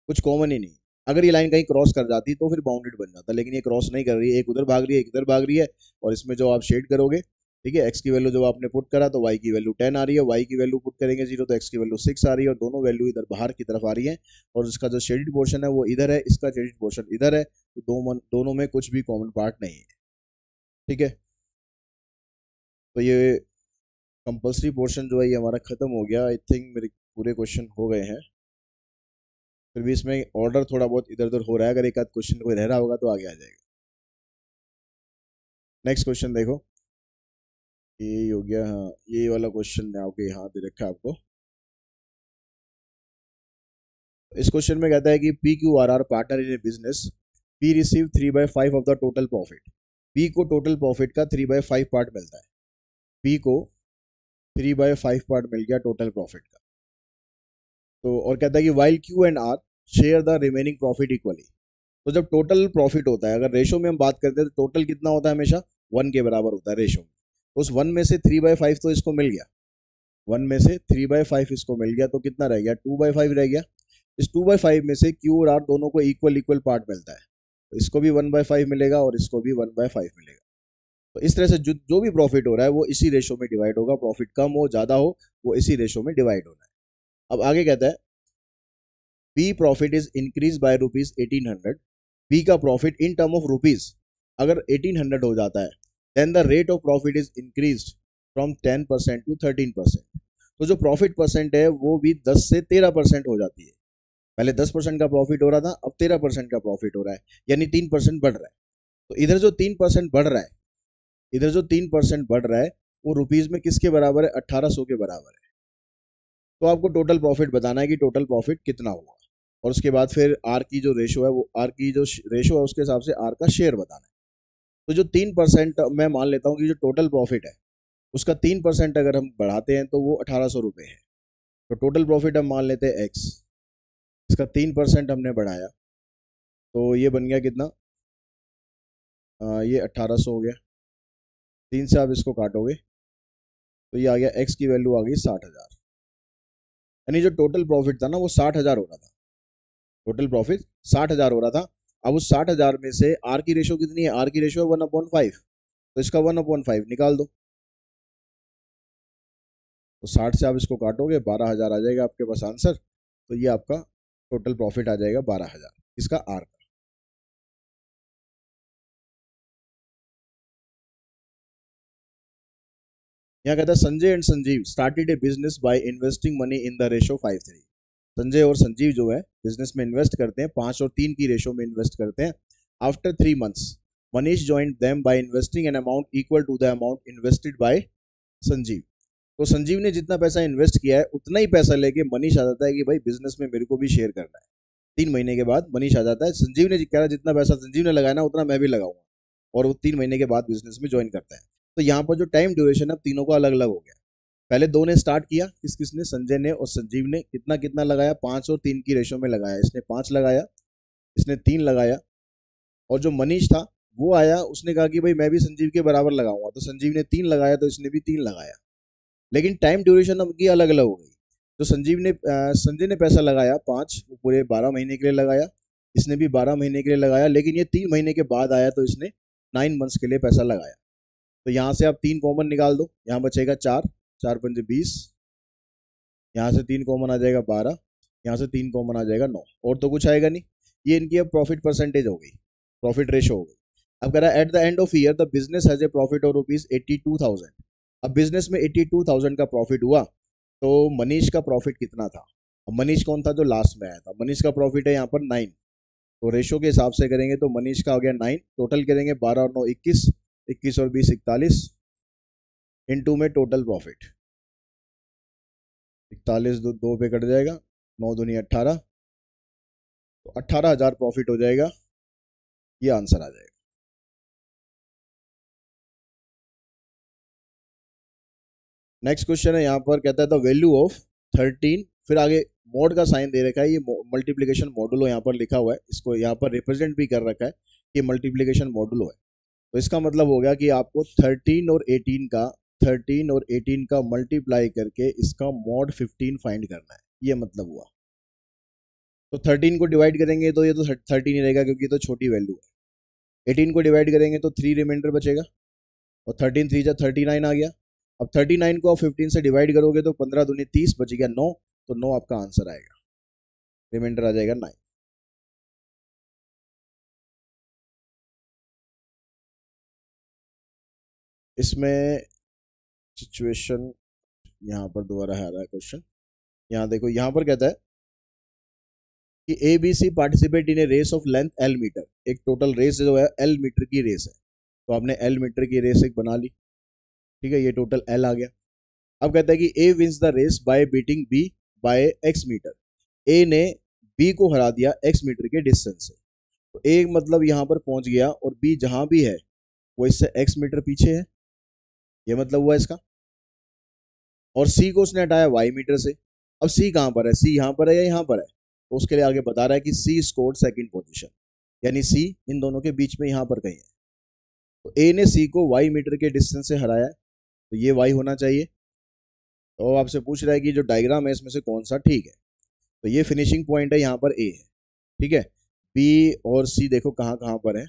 [SPEAKER 1] कुछ कॉमन ही नहीं। अगर ये लाइन कहीं क्रॉस कर जाती तो फिर बाउंडेड बन जाता, लेकिन ये क्रॉस नहीं कर रही है, एक उधर भाग रही है, एक इधर भाग रही है, और इसमें जो आप शेड करोगे, ठीक है, एक्स की वैल्यू जब आपने पुट करा तो वाई की वैल्यू 10 आ रही है, वाई की वैल्यू पुट करेंगे 0 तो एक्स की वैल्यू 6 आ रही है, और दोनों वैल्यू इधर बाहर की तरफ आ रही है, और इसका जो शेडिड पोर्शन है वो इधर है, इसका शेडिड पोर्शन इधर है, तो दोनों में कुछ भी कॉमन पार्ट नहीं है। ठीक है, तो ये कंपल्सरी पोर्शन जो है ये हमारा खत्म हो गया। आई थिंक मेरे पूरे क्वेश्चन हो गए हैं, फिर भी इसमें ऑर्डर थोड़ा बहुत इधर उधर हो रहा है, अगर एक आध क्वेश्चन कोई रह रहा होगा तो आगे आ जाएगा। नेक्स्ट क्वेश्चन देखो, ये हो गया, हाँ ये वाला क्वेश्चन आपके यहाँ दे रखा है आपको। इस क्वेश्चन में कहता है कि P Q R R partner in a business, P receive 3/5 of the total profit. P को टोटल प्रॉफिट का 3/5 पार्ट मिलता है, पी को 3/5 पार्ट मिल गया टोटल प्रॉफिट का। तो और कहता है कि while Q and R share the remaining profit equally. तो जब टोटल प्रॉफिट होता है, अगर रेशो में हम बात करते हैं तो टोटल कितना होता है, हमेशा 1 के बराबर होता है रेशो में। तो उस 1 में से 3/5 तो इसको मिल गया, 1 में से 3/5 इसको मिल गया, तो कितना रह गया, 2/5 रह गया। इस 2/5 में से क्यू और आर दोनों को इक्वल इक्वल पार्ट मिलता है, तो इसको भी 1/5 मिलेगा और इसको भी 1/5 मिलेगा। तो इस तरह से जो भी प्रॉफिट हो रहा है वो इसी रेशो में डिवाइड होगा, प्रॉफिट कम हो ज्यादा हो वो इसी रेशो में डिवाइड होना है। अब आगे कहता है b profit is increase by rupees 1800, b का profit in term of rupees अगर 1800 हो जाता है, then the rate of profit is increase from 10% to 13%। तो जो प्रॉफिट परसेंट है वो भी 10 से 13% हो जाती है। पहले 10% का प्रॉफिट हो रहा था, अब 13% का प्रॉफिट हो रहा है, यानी 3% बढ़ रहा है। तो इधर जो 3% बढ़ रहा है, इधर जो 3% बढ़ रहा है वो रुपीज में किसके बराबर है? 1800 के बराबर है। तो आपको टोटल प्रॉफिट बताना है कि टोटल प्रॉफिट कितना हुआ, और उसके बाद फिर आर की जो रेशो है, वो आर की जो रेशो है उसके हिसाब से आर का शेयर बताना है। तो जो 3% मैं मान लेता हूँ कि जो टोटल प्रॉफिट है उसका 3% अगर हम बढ़ाते हैं तो वो 1800 रुपये है। तो टोटल प्रॉफिट हम मान लेते हैं एक्स, इसका 3% हमने बढ़ाया, तो ये बन गया कितना? ये 1800 हो गया। 3 से आप इसको काटोगे तो ये आ गया, एक्स की वैल्यू आ गई 60,000। यानी जो टोटल प्रॉफिट था ना वो 60,000 हो रहा था, टोटल प्रॉफिट 60,000 हो रहा था। अब उस 60,000 में से आर की रेशो कितनी है? आर की रेशो है 1/5, तो इसका 1/5 निकाल दो। तो 60 से आप इसको काटोगे 12,000 आ जाएगा आपके पास आंसर। तो ये आपका टोटल प्रॉफिट आ जाएगा 12,000, इसका आर का। यहाँ कहता है Sanjay and Sanjeev started A business by investing money in the ratio 5:3। Sanjay और संजीव जो है बिजनेस में इन्वेस्ट करते हैं, 5 और 3 की रेशो में इन्वेस्ट करते हैं। After 3 months Manish joint them by investing an amount equal to the amount invested by Sanjeev. तो संजीव ने जितना पैसा इन्वेस्ट किया है उतना ही पैसा लेके मनीष आ जाता है कि भाई बिजनेस में मेरे को भी शेयर करना है। 3 महीने के बाद मनीष आ जाता है, संजीव ने कह रहा जितना पैसा संजीव ने लगाया ना उतना मैं भी लगाऊंगा, और वो 3 महीने के बाद बिजनेस में ज्वाइन करता है। तो यहाँ पर जो टाइम ड्यूरेशन है तीनों का अलग अलग हो गया। पहले दो ने स्टार्ट किया, किस किसने? संजय ने और संजीव ने। कितना कितना लगाया? 5 और 3 की रेशो में लगाया। इसने 5 लगाया, इसने 3 लगाया, और जो मनीष था वो आया, उसने कहा कि भाई मैं भी संजीव के बराबर लगाऊंगा, तो संजीव ने 3 लगाया, तो इसने भी 3 लगाया। लेकिन टाइम ड्यूरेशन उनकी अलग अलग हो गई। तो संजय ने पैसा लगाया 5, वो पूरे 12 महीने के लिए लगाया, इसने भी 12 महीने के लिए लगाया, लेकिन ये 3 महीने के बाद आया तो इसने 9 मंथ्स के लिए पैसा लगाया। तो यहाँ से आप 3 कॉमन निकाल दो, यहाँ बचेगा 4, 4×5 = 20, यहाँ से 3 कॉमन आ जाएगा 12, यहाँ से 3 कॉमन आ जाएगा 9, और तो कुछ आएगा नहीं। ये इनकी अब प्रॉफिट परसेंटेज हो गई, प्रॉफिट रेशो हो गई। अब कह रहा है eight the end of year the business has a profit of ₹82,000। अब बिजनेस में 82,000 का प्रॉफिट हुआ, तो मनीष का प्रॉफिट कितना था? अब मनीष कौन था? जो लास्ट में आया था। मनीष का प्रॉफिट है यहाँ पर 9, तो रेशो के हिसाब से करेंगे तो मनीष का हो गया 9, टोटल करेंगे 12 और 9 21, 21 और 20 41, इनटू में टोटल प्रॉफिट 41 दो पे कट जाएगा, 9 दूनी 18, तो 18,000 प्रॉफिट हो जाएगा। ये आंसर आ जाएगा। नेक्स्ट क्वेश्चन है, यहाँ पर कहता है द वैल्यू ऑफ 13, फिर आगे मोड का साइन दे रखा है, ये मल्टीप्लीकेशन मॉडुलो यहाँ पर लिखा हुआ है, इसको यहाँ पर रिप्रेजेंट भी कर रखा है कि मल्टीप्लीकेशन मॉडुलो है। तो इसका मतलब हो गया कि आपको 13 और 18 का मल्टीप्लाई करके इसका मॉड 15 फाइंड करना है, ये मतलब हुआ। तो 13 को डिवाइड करेंगे तो ये तो 13 ही रहेगा क्योंकि तो छोटी वैल्यू है। 18 को डिवाइड करेंगे तो 3 रिमाइंडर बचेगा, और 13 3 जा 39 आ गया। अब 39 को आप 15 से डिवाइड करोगे तो 15 दूनी 30, बच गया 9, तो 9 आपका आंसर आएगा, रिमाइंडर आ जाएगा 9। इसमें सिचुएशन यहाँ पर दोबारा आ रहा है क्वेश्चन। यहाँ देखो, यहाँ पर कहता है कि A B C participate in a race of length L metre. एक टोटल रेस जो है एल मीटर की रेस है, तो आपने एल मीटर की रेस एक बना ली, ठीक है, ये टोटल एल आ गया। अब कहता है कि a wins the race by beating b by x metre. A ने बी को हरा दिया एक्स मीटर के डिस्टेंस से। तो ए मतलब यहाँ पर पहुंच गया, और बी जहां भी है वो इससे एक्स मीटर पीछे है, ये मतलब हुआ इसका। और सी को उसने हटाया वाई मीटर से। अब सी कहां पर है? सी यहाँ पर है या यहाँ पर है? तो उसके लिए आगे बता रहा है कि सी स्कोर्ड सेकंड पोजीशन, यानी सी इन दोनों के बीच में यहाँ पर कहीं है। तो ए ने सी को वाई मीटर के डिस्टेंस से हराया है, तो ये वाई होना चाहिए। तो आपसे पूछ रहा है कि जो डायग्राम है इसमें से कौन सा ठीक है। तो ये फिनिशिंग पॉइंट है, यहाँ पर ए है, ठीक है। बी और सी देखो कहाँ कहाँ पर है,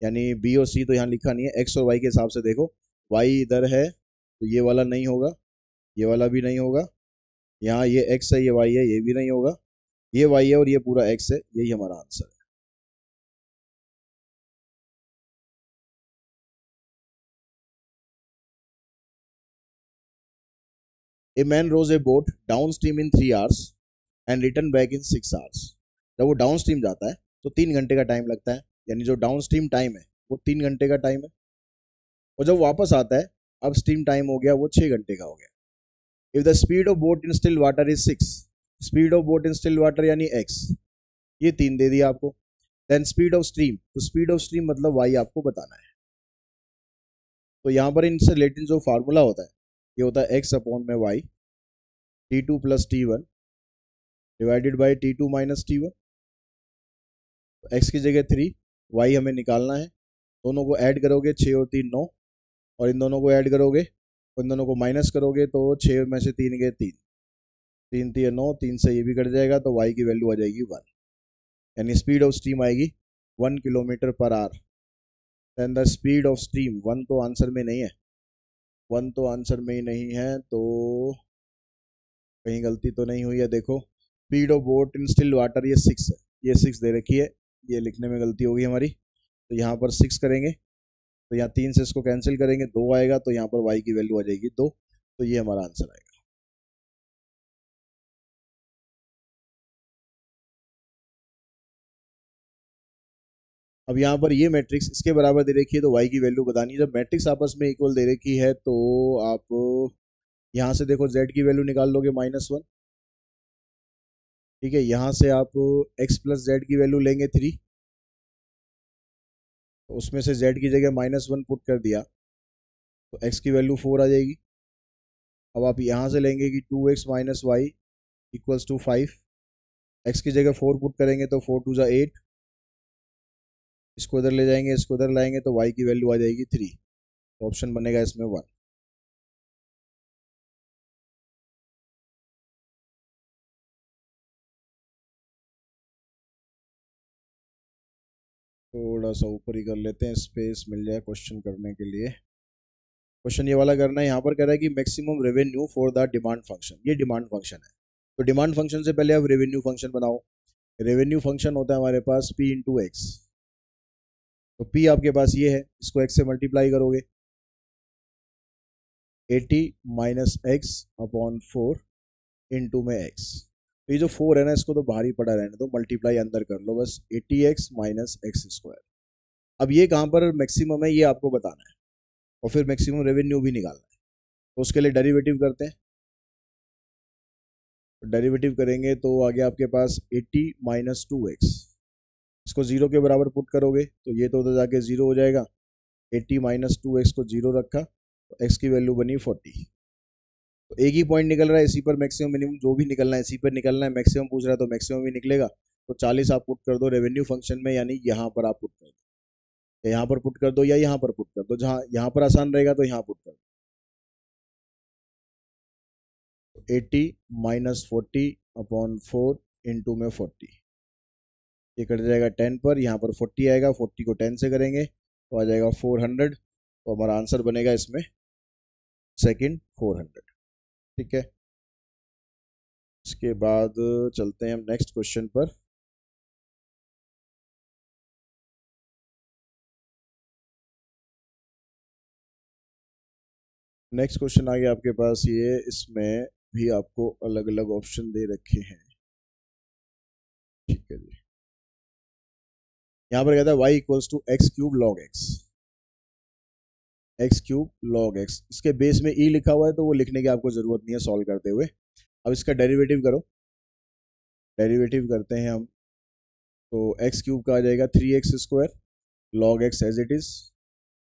[SPEAKER 1] यानी बी और सी तो यहाँ लिखा नहीं है, एक्स और वाई के हिसाब से देखो, वाई इधर है तो ये वाला नहीं होगा, ये वाला भी नहीं होगा, यहाँ ये एक्स है ये वाई है ये भी नहीं होगा, ये y है और ये पूरा x है, यही हमारा आंसर है। A man rows a boat downstream in 3 hours and return back in 6 hours। जब वो डाउन स्ट्रीम जाता है तो 3 घंटे का टाइम लगता है, यानी जो डाउन स्ट्रीम टाइम है वो 3 घंटे का टाइम है, और जब वापस आता है अब स्ट्रीम टाइम हो गया वो 6 घंटे का हो गया। If the speed of boat in still water is 6, speed of boat in still water यानी x, ये 3 दे दिया आपको। देन स्पीड ऑफ स्ट्रीम, तो स्पीड ऑफ स्ट्रीम मतलब y आपको बताना है। तो यहाँ पर इनसे रिलेटेड जो फार्मूला होता है ये होता है x अपॉन में y, t2 plus t1 divided by t2 minus t1। तो x की जगह 3, y हमें निकालना है। दोनों को ऐड करोगे 6 और 3 9, और इन दोनों को ऐड करोगे, इन दोनों को माइनस करोगे तो 6 में से 3 गए 3, 3 3 9, 3 से ये भी कट जाएगा तो y की वैल्यू आ जाएगी 1, यानी स्पीड ऑफ स्ट्रीम आएगी 1 kilometre per hour. Then the speed of stream, 1 तो आंसर में नहीं है, 1 तो आंसर में ही नहीं है, तो कहीं गलती तो नहीं हुई है। देखो speed of boat in still water ये 6 है, ये 6 दे रखी है, ये लिखने में गलती होगी हमारी। तो यहाँ पर 6 करेंगे तो यहाँ 3 से इसको कैंसिल करेंगे, 2 आएगा तो यहाँ पर y की वैल्यू आ जाएगी 2, तो ये हमारा आंसर आएगा। अब यहाँ पर ये मैट्रिक्स इसके बराबर दे रखी है तो y की वैल्यू बतानी है। जब मैट्रिक्स आपस में इक्वल दे रखी है तो आप यहाँ से देखो z की वैल्यू निकाल लोगे -1, ठीक है। यहाँ से आप x प्लस जेड की वैल्यू लेंगे 3, तो उसमें से z की जगह -1 पुट कर दिया तो x की वैल्यू 4 आ जाएगी। अब आप यहाँ से लेंगे कि 2x minus y equals to 5, x की जगह 4 पुट करेंगे तो 4 2 जा 8, इसको इधर ले जाएंगे इसको इधर लाएंगे तो y की वैल्यू आ जाएगी 3, तो ऑप्शन बनेगा इसमें 1। थोड़ा सा ऊपर ही कर लेते हैं, स्पेस मिल जाए क्वेश्चन करने के लिए। क्वेश्चन ये वाला करना है, यहाँ पर कह रहा है कि maximum revenue for the demand function, ये डिमांड फंक्शन है। तो डिमांड फंक्शन से पहले आप रेवेन्यू फंक्शन बनाओ। रेवेन्यू फंक्शन होता है हमारे पास p इंटू एक्स, तो p आपके पास ये है, इसको x से मल्टीप्लाई करोगे 80 माइनस एक्स अपॉन 4 इंटू में x। तो ये जो 4 है ना इसको तो बाहर ही पड़ा रहने दो, मल्टीप्लाई अंदर कर लो बस, 80x माइनस एक्स स्क्वायर। अब ये कहाँ पर मैक्सिमम है ये आपको बताना है, और फिर मैक्सिमम रेवेन्यू भी निकालना है। तो उसके लिए डेरिवेटिव करते हैं, डेरिवेटिव करेंगे तो आगे आपके पास 80 माइनस 2x, इसको 0 के बराबर पुट करोगे तो ये तो उधर जाके 0 हो जाएगा। 80 माइनस 2x को 0 रखा तो x की वैल्यू बनी 40। तो एक ही पॉइंट निकल रहा है, इसी पर मैक्सिमम मिनिमम जो भी निकलना है इसी पर निकलना है, मैक्सिमम पूछ रहा है तो मैक्सिमम भी निकलेगा। तो 40 आप पुट कर दो रेवेन्यू फंक्शन में, यानी यहाँ पर आप पुट कर दो, या यहाँ पर पुट कर दो या यहाँ पर पुट कर दो, जहाँ यहाँ पर आसान रहेगा तो यहाँ पुट कर दो। 80 माइनस 40 अपॉन 4 इंटू में 40, ये कट जाएगा 10 पर, यहाँ पर 40 आएगा, 40 को 10 से करेंगे तो आ जाएगा 400, तो हमारा आंसर बनेगा इसमें सेकंड 400, ठीक है। इसके बाद चलते हैं हम नेक्स्ट क्वेश्चन पर। नेक्स्ट क्वेश्चन आ गया आपके पास ये, इसमें भी आपको अलग अलग ऑप्शन दे रखे हैं, ठीक है जी। यहाँ पर कहता है y equals to x cube log x, x cube log x, इसके बेस में e लिखा हुआ है तो वो लिखने की आपको जरूरत नहीं है सॉल्व करते हुए। अब इसका डेरिवेटिव करो, डेरिवेटिव करते हैं हम, तो एक्स क्यूब का आ जाएगा 3x² log x as it is,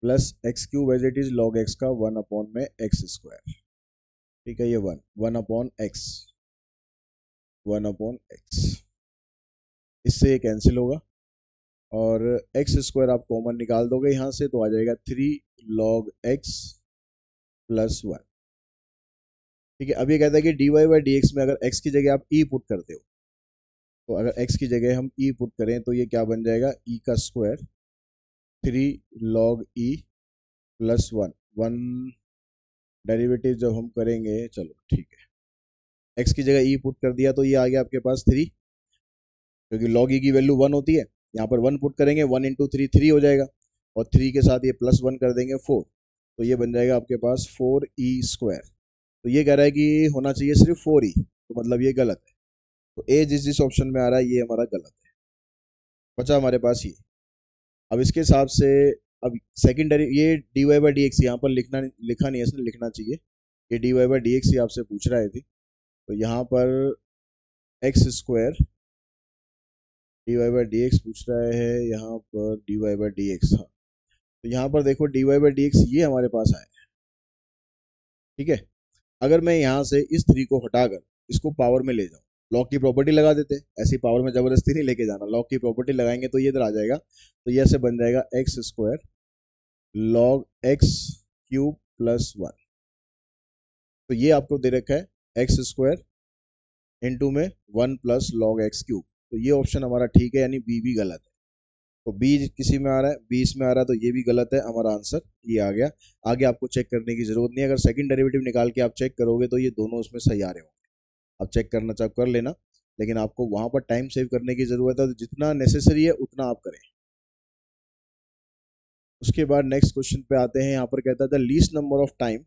[SPEAKER 1] plus x cube as it is log x का 1 अपॉन में x², ठीक है। ये 1 अपॉन एक्स, 1/x, इससे ये कैंसिल होगा और x² आप कॉमन निकाल दोगे यहाँ से तो आ जाएगा 3 log x प्लस 1, ठीक है। अब ये कहता है कि dy/dx में अगर x की जगह आप e पुट करते हो, तो अगर x की जगह हम e पुट करें तो ये क्या बन जाएगा, e का square 3 log e plus 1, 1 derivative जब हम करेंगे, चलो ठीक है, x की जगह e पुट कर दिया तो ये आ गया आपके पास 3, क्योंकि log e की वैल्यू 1 होती है। यहाँ पर 1 पुट करेंगे, 1 इंटू 3 3 हो जाएगा, और 3 के साथ ये प्लस 1 कर देंगे 4, तो ये बन जाएगा आपके पास 4e²। तो ये कह रहा है कि होना चाहिए सिर्फ 4e, तो मतलब ये गलत है। तो ए जिस ऑप्शन में आ रहा है ये हमारा गलत है। बचा हमारे पास ये। अब इसके हिसाब से, अब सेकेंडरी ये d y by d x यहाँ पर लिखा नहीं है, इसने लिखना चाहिए। ये d y by d x ही आपसे पूछ रहा है थी, तो यहाँ पर x² d y by d x पूछ रहा है, यहाँ पर d y by d x. हाँ, तो यहाँ पर देखो d y by d x ये हमारे पास आया है, ठीक है। अगर मैं यहाँ से इस 3 को हटाकर इसको पावर में ले जाऊँ, लॉग की प्रॉपर्टी लगा देते हैं, ऐसी पावर में जबरदस्ती नहीं लेके जाना, लॉग की प्रॉपर्टी लगाएंगे तो ये इधर आ जाएगा, तो ये ऐसे बन जाएगा x² लॉग x³ + 1। तो ये आपको दे रखा है x² इंटू में 1 + log x³। तो ये ऑप्शन हमारा ठीक है, यानी बी भी गलत है। तो बी किसी में आ रहा है, बी इसमें आ रहा है, तो ये भी गलत है, हमारा आंसर ये आ गया। आगे आपको चेक करने की जरूरत नहीं है, अगर सेकंड डेरिवेटिव निकाल के आप चेक करोगे तो ये दोनों उसमें सही आ रहे होंगे। आप चेक करना चाहो कर लेना, लेकिन आपको वहां पर टाइम सेव करने की जरूरत है, तो जितना नेसेसरी है उतना आप करें। उसके बाद नेक्स्ट क्वेश्चन पे आते हैं। यहाँ पर कहता है the least number of time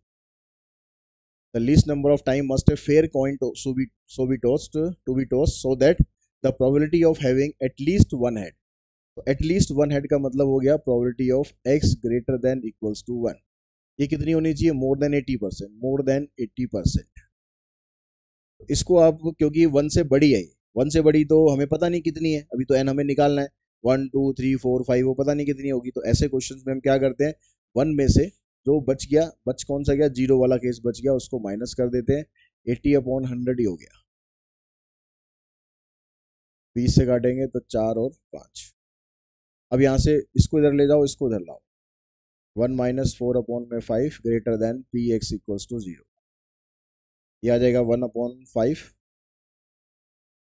[SPEAKER 1] must a fair coin be tossed so that the probability of having at least one head। तो at least one head का मतलब हो गया probability of x greater than equals to 1। ये कितनी होनी चाहिए? more than 80%, more than 80%। इसको आप, क्योंकि 1 से बड़ी है, 1 से बड़ी तो हमें पता नहीं कितनी है, अभी तो n हमें निकालना है, 1 2 3 4 5 वो पता नहीं कितनी होगी। तो ऐसे क्वेश्चंस में हम क्या करते हैं, 1 में से जो बच गया, बच कौन सा गया, 0 वाला केस बच गया, उसको माइनस कर देते हैं, 80/100 ही हो गया। 20 से काटेंगे तो 4 और 5। अब यहाँ से इसको इधर ले जाओ, इसको इधर लाओ, 1 - 4/5 ग्रेटर देन px = 0। ये आ जाएगा 1/5।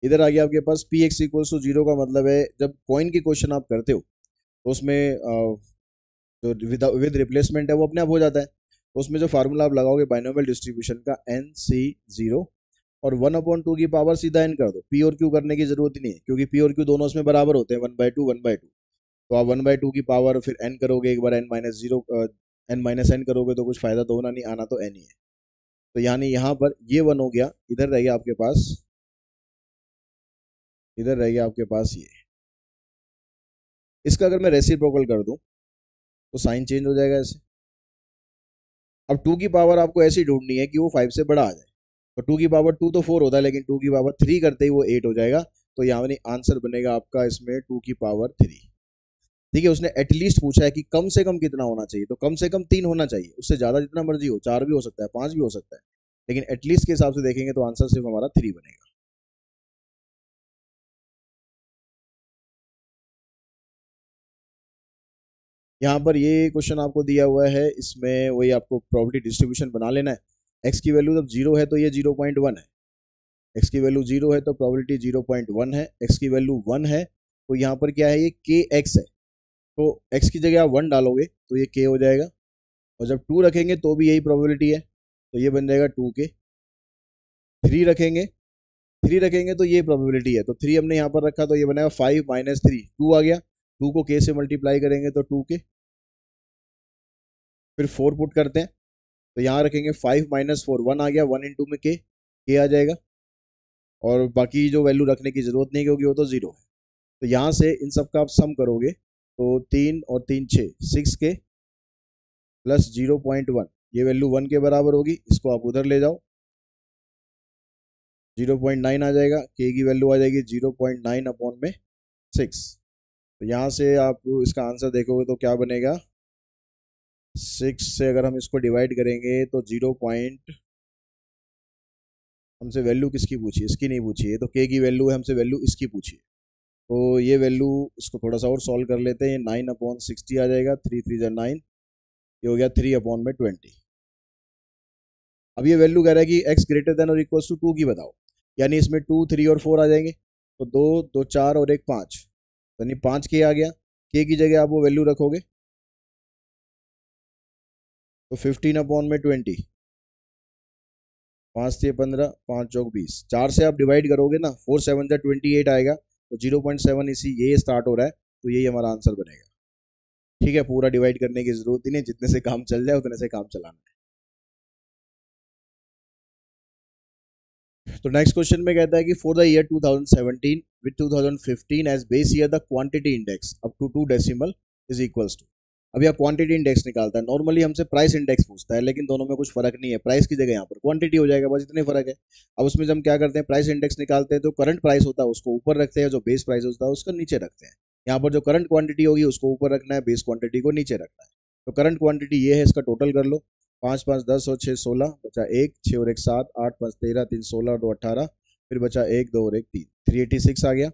[SPEAKER 1] इधर आ गया आपके पास px = 0 का मतलब है जब कॉइन की क्वेश्चन आप करते हो तो उसमें जो विद रिप्लेसमेंट है वो अपने आप हो जाता है। तो उसमें जो फार्मूला आप लगाओगे बाइनोमियल डिस्ट्रीब्यूशन का NC0, और 1/2 की पावर सीधा n कर दो, पी और क्यू करने की जरूरत ही नहीं है, क्योंकि पी और क्यू दोनों उसमें बराबर होते हैं, 1/2 1/2। तो आप 1/2 की पावर फिर n करोगे, एक बार n-n करोगे तो कुछ फायदा तो होना नहीं, आना तो n ही है। तो यानी यहाँ पर ये 1 हो गया, इधर रह गया आपके पास, इधर रह गया आपके पास ये। इसका अगर मैं रेसिप्रोकल कर दूं तो साइन चेंज हो जाएगा ऐसे। अब 2 की पावर आपको ऐसी ढूंढनी है कि वो 5 से बड़ा आ जाए। तो 2 की पावर 2 तो 4 होता है, लेकिन 2 की पावर 3 करते ही वो 8 हो जाएगा। तो यानी आंसर बनेगा आपका इसमें 2 की पावर 3। ठीक है, उसने एटलीस्ट पूछा है कि कम से कम कितना होना चाहिए, तो कम से कम 3 होना चाहिए, उससे ज्यादा जितना मर्जी हो, 4 भी हो सकता है, 5 भी हो सकता है, लेकिन एटलीस्ट के हिसाब से देखेंगे तो आंसर सिर्फ हमारा 3 बनेगा। यहाँ पर ये क्वेश्चन आपको दिया हुआ है, इसमें वही आपको प्रॉपर्टी डिस्ट्रीब्यूशन बना लेना है। एक्स की वैल्यू जब 0 है तो ये 0.1 है, एक्स की वैल्यू 0 है तो प्रोबेबिलिटी 0.1 है, एक्स की वैल्यू 1 है तो यहाँ पर क्या है, ये के एक्स है। तो एक्स की जगह आप 1 डालोगे तो ये के हो जाएगा, और जब 2 रखेंगे तो भी यही प्रोबेबिलिटी है, तो ये बन जाएगा 2 के। 3 रखेंगे, 3 रखेंगे तो ये प्रोबेबिलिटी है, तो 3 हमने यहाँ पर रखा तो ये बनेगा 5 - 3, 2 आ गया, 2 को के से मल्टीप्लाई करेंगे तो 2 के। फिर 4 पुट करते हैं, तो यहाँ रखेंगे 5 - 4, 1 आ गया, 1 इंटू में के आ जाएगा, और बाकी जो वैल्यू रखने की जरूरत नहीं क्योंकि वो तो 0 है। तो यहाँ से इन सब का आप सम करोगे तो 3 और 3 6, 6 के प्लस 0.1, ये वैल्यू 1 के बराबर होगी, इसको आप उधर ले जाओ, 0.9 आ जाएगा, के की वैल्यू आ जाएगी 0.9/6। तो यहाँ से आप इसका आंसर देखोगे तो क्या बनेगा, 6 से अगर हम इसको डिवाइड करेंगे तो 0 पॉइंट, हमसे वैल्यू किसकी पूछी, इसकी नहीं पूछी है, तो के की वैल्यू है, हमसे वैल्यू इसकी पूछी है। तो ये वैल्यू, इसको थोड़ा सा और सॉल्व कर लेते हैं, ये 9/60 आ जाएगा, 3 3 जा 9, ये हो गया 3/20। अब ये वैल्यू कह रहा है कि x ग्रेटर देन और इक्वल्स टू 2 की बताओ, यानी इसमें 2 3 और 4 आ जाएंगे, तो 2 2 4 और 1 5, यानी 5 के आ गया, के की जगह आप वो वैल्यू रखोगे तो 15/20, 5 से 15, 5 चौक 20, 4 से आप डिवाइड करोगे ना, 4 7 जा 28 आएगा, तो 0.7 इसी ये स्टार्ट हो रहा है, तो यही हमारा आंसर बनेगा। ठीक है, पूरा डिवाइड करने की जरूरत ही नहीं, जितने से काम चल जाए उतने से काम चलाना है। तो नेक्स्ट क्वेश्चन में कहता है कि for the year 2017 with 2015 as base year the quantity index up to 2 decimal is equals to. अब यह क्वांटिटी इंडेक्स निकालता है। नॉर्मली हमसे प्राइस इंडेक्स पूछता है, लेकिन दोनों में कुछ फर्क नहीं है, प्राइस की जगह यहाँ पर क्वांटिटी हो जाएगा, बस इतने फर्क है। अब उसमें जब हम क्या करते हैं, प्राइस इंडेक्स निकालते हैं तो करंट प्राइस होता है उसको ऊपर रखते हैं, जो बेस प्राइस होता है उसको नीचे रखते हैं। यहाँ पर जो करंट क्वांटिटी होगी उसको ऊपर रखना है, बेस क्वांटिटी को नीचे रखना है। तो करंट क्वांटिटी ये है, इसका टोटल कर लो। 5 5 10 और 6 16, बचा 1, 6 और 1 7, 8 5 13, 3 16 और 2 18, फिर बचा 1 2 और 1 3, 386 आ गया।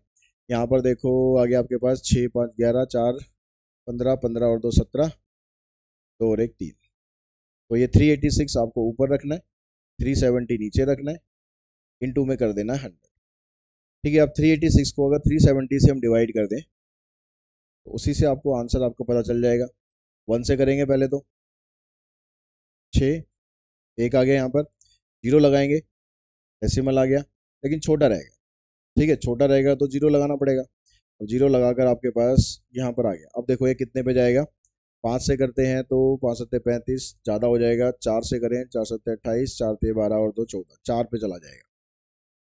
[SPEAKER 1] यहाँ पर देखो आ गया आपके पास 6 5 11, 4 15, 15 और 2 17, 2 और 1 3। तो ये 386 आपको ऊपर रखना है, 370 नीचे रखना है, इनटू में कर देना है 100। ठीक है, अब 386 को अगर 370 से हम डिवाइड कर दें तो उसी से आपको आंसर आपको पता चल जाएगा। 1 से करेंगे पहले तो 6, 1 आ गया, यहाँ पर 0 लगाएंगे, डेसिमल आ गया, लेकिन छोटा रहेगा। ठीक है, छोटा रहेगा तो 0 लगाना पड़ेगा। अब 0 लगाकर आपके पास यहाँ पर आ गया। अब देखो ये कितने पे जाएगा, 5 से करते हैं तो 5 सत्ते 35, ज़्यादा हो जाएगा। 4 से करें, 4 सत्ते 28, 4 ते 12 और 2 14, 4 पे चला जाएगा।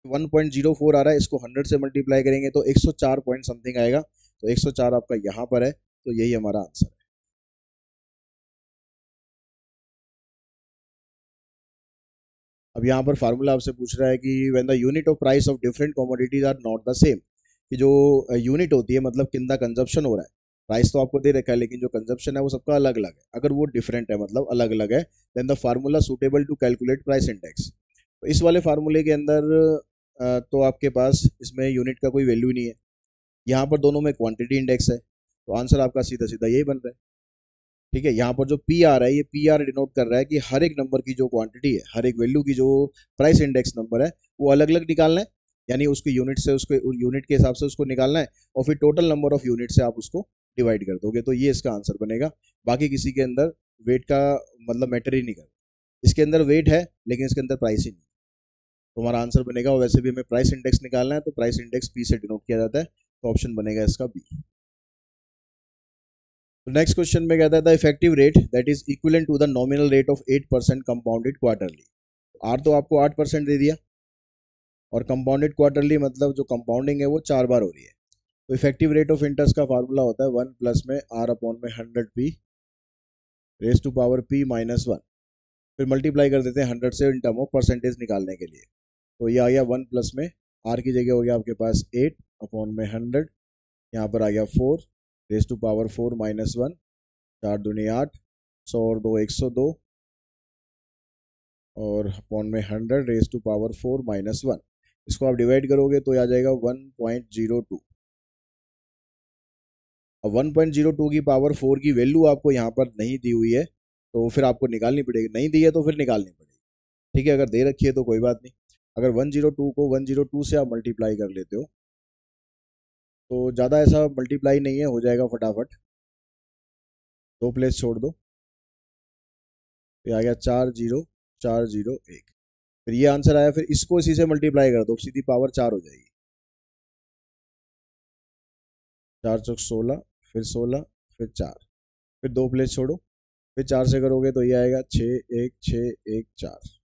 [SPEAKER 1] 1.04 आ रहा है, इसको 100 से मल्टीप्लाई करेंगे तो 104 पॉइंट समथिंग आएगा। तो 104 आपका यहाँ पर है, तो यही हमारा आंसर है। अब यहाँ पर फार्मूला आपसे पूछ रहा है कि when the unit of price of different commodities are not the same, कि जो यूनिट होती है मतलब कितना कंजप्शन हो रहा है, प्राइस तो आपको दे रखा है लेकिन जो कंजप्शन है वो सबका अलग अलग है, अगर वो डिफरेंट है मतलब अलग अलग है, then the formula suitable to calculate price index. तो इस वाले फार्मूले के अंदर तो आपके पास इसमें यूनिट का कोई वैल्यू नहीं है, यहाँ पर दोनों में क्वांटिटी इंडेक्स है, तो आंसर आपका सीधा सीधा यही बन रहा है। ठीक है, यहाँ पर जो पी आर है, ये पी आर डिनोट कर रहा है कि हर एक नंबर की जो क्वांटिटी है, हर एक वैल्यू की जो प्राइस इंडेक्स नंबर है, वो अलग अलग निकालना है, यानी उसके यूनिट से, उसके यूनिट के हिसाब से उसको निकालना है, और फिर टोटल नंबर ऑफ यूनिट से आप उसको डिवाइड कर दोगे, तो ये इसका आंसर बनेगा। बाकी किसी के अंदर वेट का मतलब मैटर ही नहीं करता, इसके अंदर वेट है लेकिन इसके अंदर प्राइस ही नहीं। तो हमारा आंसर बनेगा, और वैसे भी हमें प्राइस इंडेक्स निकालना है तो प्राइस इंडेक्स पी से डिनोट किया जाता है, तो ऑप्शन बनेगा इसका बी। तो नेक्स्ट क्वेश्चन में कहता है the effective rate that is equivalent to the nominal rate of 8% compounded quarterly. आर तो आपको 8% दे दिया, और कंपाउंडेड क्वार्टरली मतलब जो कंपाउंडिंग है वो 4 बार हो रही है। तो इफेक्टिव रेट ऑफ इंटरेस्ट का फार्मूला होता है 1 प्लस में आर अपॉन में 100 P raise to power P minus 1, फिर मल्टीप्लाई कर देते हैं 100 से इन टर्म ऑफ परसेंटेज निकालने के लिए। तो ये आ गया 1 प्लस में आर की जगह हो गया आपके पास 8 अपॉन में 100, यहाँ पर आ गया 4 रेस टू पावर 4 माइनस 1, 4 दूनी 8, 100 और 2 102, और अपॉन में 100 रेस टू पावर 4 माइनस 1। इसको आप डिवाइड करोगे तो आ जाएगा 1.02। अब 1.02 की पावर 4 की वैल्यू आपको यहाँ पर नहीं दी हुई है, तो फिर आपको निकालनी पड़ेगी, नहीं दी है तो फिर निकालनी पड़ेगी। ठीक है, अगर दे रखी है तो कोई बात नहीं, अगर 102 को 102 से आप मल्टीप्लाई कर लेते हो तो ज़्यादा ऐसा मल्टीप्लाई नहीं है, हो जाएगा फटाफट, 2 प्लेस छोड़ दो, ये आ गया 40401, फिर ये आंसर आया, फिर इसको इसी से मल्टीप्लाई कर दो, सीधी पावर 4 हो जाएगी, 4 चौक 16, फिर 16, फिर 4, फिर 2 प्लेस छोड़ो, फिर 4 से करोगे तो ये आएगा 61614,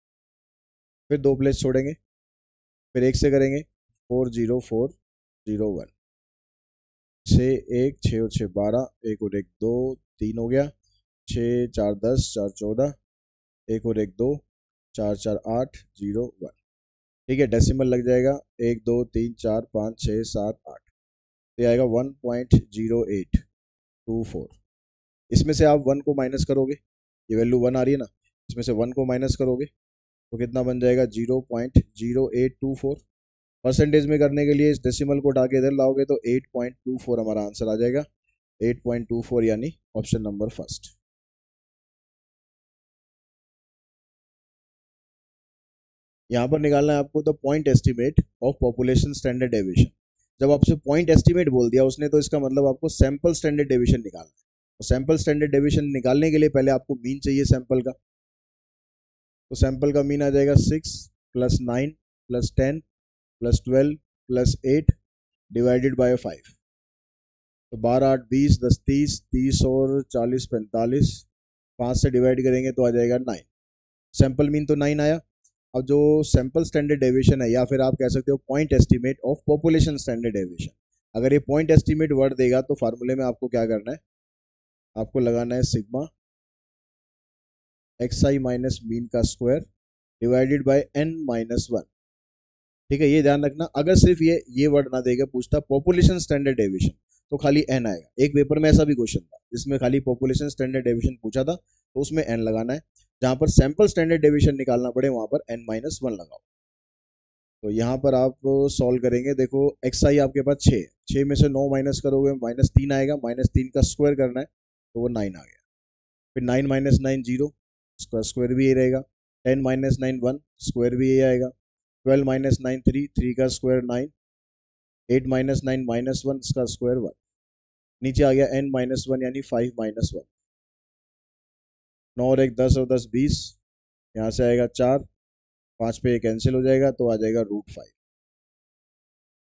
[SPEAKER 1] फिर 2 प्लेस छोड़ेंगे, फिर 1 से करेंगे 40401, 6 1 6 और 6 12, 1 और 1 2, 3 हो गया, 6 4 10, 4 14, 1 और 1 2, 4 4 8 0 1। ठीक है, डेसिमल लग जाएगा 1 2 3 4 5 6 7 8, तो ये आएगा 1.0824। इसमें से आप 1 को माइनस करोगे, ये वैल्यू 1 आ रही है ना, इसमें से 1 को माइनस करोगे तो कितना बन जाएगा 0.0824। परसेंटेज में करने के लिए इस डेसिमल को उठा के इधर लाओगे तो 8.24 हमारा आंसर आ जाएगा, 8.24 यानी ऑप्शन नंबर फर्स्ट। यहाँ पर निकालना है आपको the point estimate of population standard deviation. जब आपसे पॉइंट एस्टिमेट बोल दिया उसने तो इसका मतलब आपको सैंपल स्टैंडर्ड डेविएशन निकालना है। तो सैंपल स्टैंडर्ड डेविएशन निकालने के लिए पहले आपको मीन चाहिए सैंपल का, तो सैंपल का मीन आ जाएगा 6 + 9 + 10 + 12 + 8 डिवाइडेड बाय 5। तो 12 8 20 10 30 30 और 40 45, 5 से डिवाइड करेंगे तो आ जाएगा 9। सैंपल मीन तो 9 आया। अब जो सैंपल स्टैंडर्ड डेविएशन है, या फिर आप कह सकते हो point estimate of population standard deviation, अगर ये पॉइंट एस्टीमेट वर्ड देगा तो फार्मूले में आपको क्या करना है, आपको लगाना है sigma X I minus mean का square divided by N minus 1। ठीक है, ये ध्यान रखना, अगर सिर्फ ये वर्ड ना देगा, पूछता पॉपुलेशन स्टैंडर्ड डेविएशन, तो खाली एन आएगा। एक पेपर में ऐसा भी क्वेश्चन था जिसमें खाली पॉपुलेशन स्टैंडर्ड डेविएशन पूछा था, तो उसमें एन लगाना है। जहां पर सैंपल स्टैंडर्ड डेविएशन निकालना पड़े वहां पर एन माइनस 1 लगाओ। तो यहाँ पर आप सॉल्व करेंगे, देखो एक्स आई आपके पास 6, 6 में से 9 माइनस करोगे -3 आएगा, -3 का स्क्वायर करना है तो वो 9 आ गया। फिर 9 माइनस 9 जीरो, उसका स्क्वायर भी यही रहेगा। 10 माइनस 9 1, स्क्वायर भी यही आएगा। 12 माइनस 9 3, 3 का स्क्वायर 9। 8 माइनस 9 -1, इसका स्क्वायर 1। नीचे आ गया n माइनस 1 यानी 5 माइनस 1। 9 और 1 10 और 10 20, यहाँ से आएगा 4, 5 पे ये कैंसिल हो जाएगा तो आ जाएगा √5।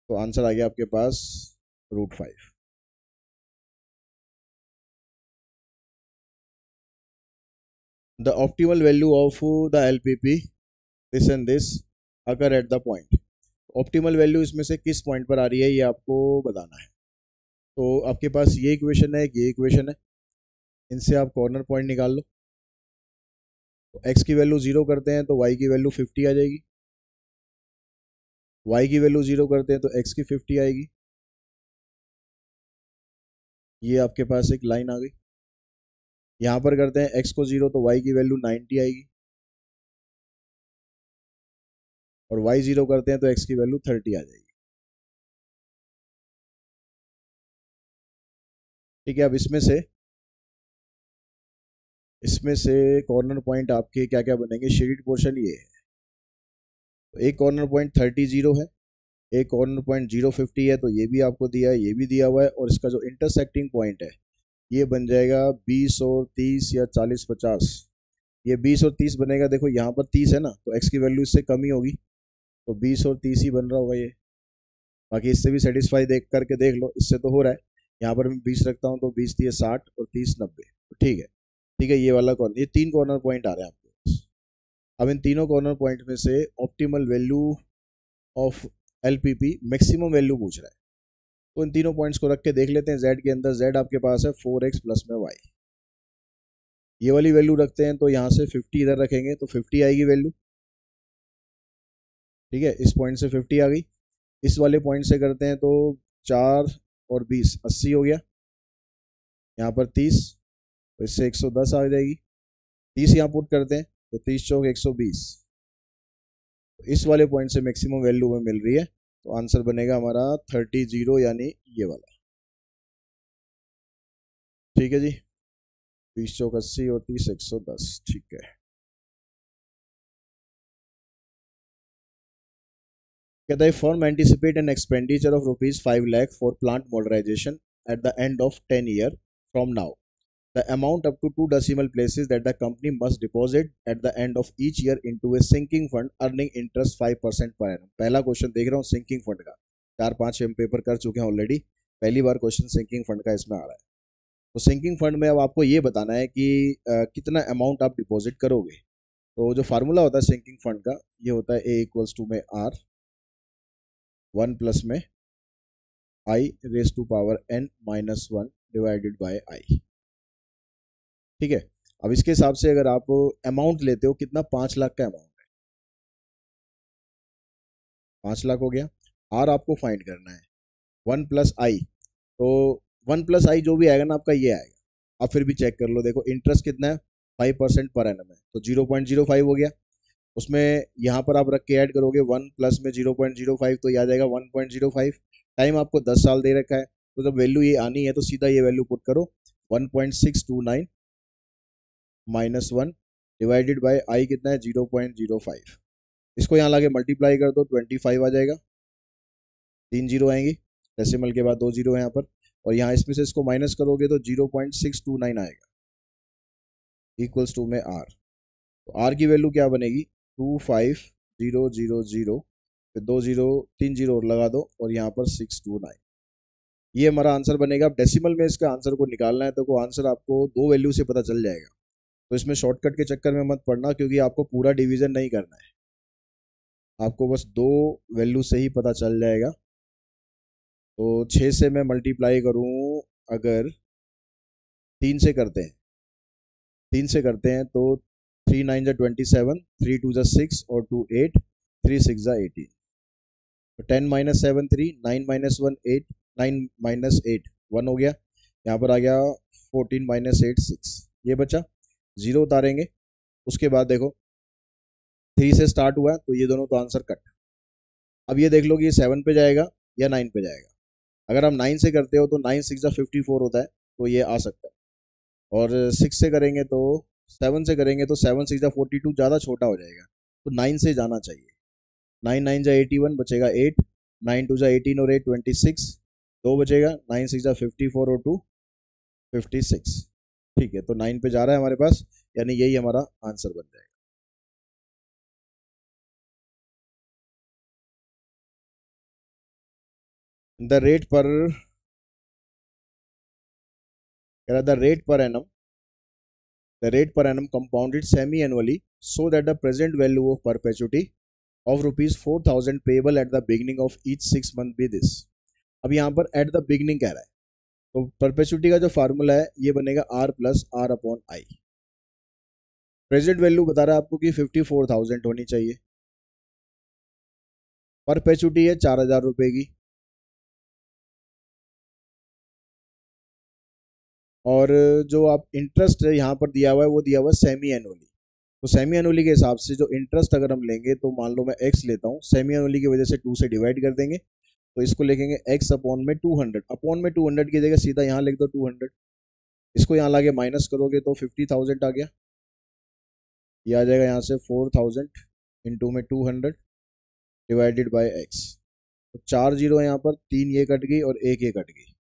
[SPEAKER 1] तो आंसर आ गया आपके पास √5। The optimal value of the LPP this and this अगर at the point. Optimal value इसमें से किस पॉइंट पर आ रही है ये आपको बताना है। तो आपके पास ये इक्वेशन है, ये इक्वेशन है, इनसे आप कॉर्नर पॉइंट निकाल लो। तो x की वैल्यू 0 करते हैं तो y की वैल्यू 50 आ जाएगी। y की वैल्यू 0 करते हैं तो x की 50 आएगी। ये आपके पास एक लाइन आ गई। यहाँ पर करते हैं x को 0 तो y की वैल्यू 90 आएगी, और y 0 करते हैं तो x की वैल्यू 30 आ जाएगी। ठीक है, अब इसमें से कॉर्नर पॉइंट आपके क्या क्या बनेंगे, शेडेड पोर्शन ये है। तो एक कॉर्नर पॉइंट 30 0 है, एक कॉर्नर पॉइंट 0 50 है, तो ये भी आपको दिया है, ये भी दिया हुआ है, और इसका जो इंटरसेक्टिंग पॉइंट है ये बन जाएगा 20 और 30 या 40 50। ये 20 और 30 बनेगा, देखो यहाँ पर 30 है ना, तो x की वैल्यू इससे कम ही होगी, तो 20 और 30 ही बन रहा होगा ये। बाकी इससे भी सेटिस्फाई देख करके देख लो, इससे तो हो रहा है। यहाँ पर मैं 20 रखता हूँ तो 20 दिए 60 और 30 90, तो ठीक है। ठीक है, ये वाला कॉर्नर, ये 3 कॉर्नर पॉइंट आ रहे हैं आपके पास। अब इन तीनों कॉर्नर पॉइंट में से optimal value of LPP maximum value पूछ रहा है। तो इन तीनों पॉइंट्स को रख के देख लेते हैं। z के अंदर z आपके पास है 4x प्लस में y, ये वाली वैल्यू रखते हैं तो यहाँ से 50 इधर रखेंगे तो 50 आएगी वैल्यू। ठीक है, इस पॉइंट से 50 आ गई। इस वाले पॉइंट से करते हैं तो 4 और 20 80 हो गया, यहाँ पर 30, तो इससे 110 आ जाएगी। 30 यहाँ पुट करते हैं तो 30 चौक 120, तो इस वाले पॉइंट से मैक्सिमम वैल्यू हमें मिल रही है, तो आंसर बनेगा हमारा 30 0 यानी ये वाला। ठीक है जी, 20 चौक 80 और 30 110। ठीक है, कहता है firm anticipate an expenditure of ₹5 lakh for plant modernisation at the end of 10 year from now. The amount up to 2 decimal places that the company must deposit at the end of each year into a sinking fund earning interest 5% per annum। पहला question देख रहा हूँ sinking fund का, 4-5 हम paper कर चुके हैं already, पहली बार क्वेश्चन सिंकिंग फंड का इसमें आ रहा है। तो सिंकिंग फंड में अब आपको ये बताना है कि कितना अमाउंट आप डिपॉजिट करोगे। तो जो फार्मूला होता है सिंकिंग फंड का, ये होता है A इक्वल्स टू में R 1 प्लस में I raise to power n minus 1 divided by I। ठीक है, अब इसके हिसाब से अगर आप अमाउंट लेते हो कितना, 5 लाख का अमाउंट है, 5 लाख हो गया। आर आपको फाइंड करना है 1 प्लस आई, तो 1 प्लस आई जो भी आएगा ना आपका ये आएगा। आप फिर भी चेक कर लो, देखो इंटरेस्ट कितना है 5% पर एनम है, तो 0.05 हो गया। उसमें यहाँ पर आप रख के ऐड करोगे 1 प्लस में 0.05, तो ये आ जाएगा 1.05। टाइम आपको 10 साल दे रखा है, तो जब वैल्यू ये आनी है तो सीधा ये वैल्यू पुट करो 1.629 माइनस 1 डिवाइडेड बाय आई कितना है 0.05। इसको यहाँ लाके मल्टीप्लाई कर दो 25 आ जाएगा, 3 जीरो आएंगी, डेसिमल के बाद 2 जीरो है यहाँ पर, और यहाँ इसमें से इसको माइनस करोगे तो 0.629 आएगा इक्वल्स टू में आर। तो आर की वैल्यू क्या बनेगी 25000 फिर 2 0 3 0 और लगा दो और यहाँ पर 629, ये हमारा आंसर बनेगा। अब डेसिमल में इसका आंसर को निकालना है तो को आंसर आपको दो वैल्यू से पता चल जाएगा, तो इसमें शॉर्टकट के चक्कर में मत पड़ना, क्योंकि आपको पूरा डिवीजन नहीं करना है, आपको बस दो वैल्यू से ही पता चल जाएगा। तो 6 से मैं मल्टीप्लाई करूं, अगर 3 से करते हैं, 3 से करते हैं तो 3 9 = 27, 3 2 = 6 और 2 8, 3 6 = 18, तो 10 - 7 3, 9 - 1 8, 9 - 8 1 हो गया, यहाँ पर आ गया 14 - 8 6, ये बचा, जीरो उतारेंगे। उसके बाद देखो 3 से स्टार्ट हुआ है तो ये दोनों तो आंसर कट। अब ये देख लो कि ये 7 पे जाएगा या 9 पे जाएगा। अगर आप 9 से करते हो तो 9 6 = 54 होता है, तो ये आ सकता है। और 6 से करेंगे तो 7 से करेंगे तो 7 6 = 42, ज़्यादा छोटा हो जाएगा, तो 9 से जाना चाहिए। 9 9 = 81, बचेगा 8, 9 2 = 18 और 8 26, 2 बचेगा, 9 6 = 54 और 2 56, ठीक है, तो 9 पे जा रहा है हमारे पास, यानी यही हमारा आंसर बन जाएगा। द रेट पर the rate per annum the rate per annum compounded semi-annually so that the present value of perpetuity of rupees 4000 payable at the beginning of each 6 month be this। अब यहाँ पर at the beginning कह रहा है, तो perpetuity का जो formula है ये बनेगा R + R/I। प्रेजेंट वैल्यू बता रहा है आपको कि 54,000 होनी चाहिए, परपेचुटी है 4,000 रुपए की, और जो आप इंटरेस्ट यहाँ पर दिया हुआ है वो दिया हुआ है सेमी एनुअली। तो सेमी एनुअली के हिसाब से जो इंटरेस्ट अगर हम लेंगे, तो मान लो मैं x लेता हूँ, सेमी एनुअली की वजह से 2 से डिवाइड कर देंगे, तो इसको लिखेंगे x अपॉन में 200, अपॉन में 200 की जगह सीधा यहाँ लिख दो 200, इसको यहाँ लाके माइनस करोगे तो 50,000 आ गया, ये आ जाएगा यहाँ से 4,000 इंटू में 200 डिवाइडेड बाय x। तो 4 जीरो है यहाँ पर, 3 ये कट गई और 1 ये कट गई,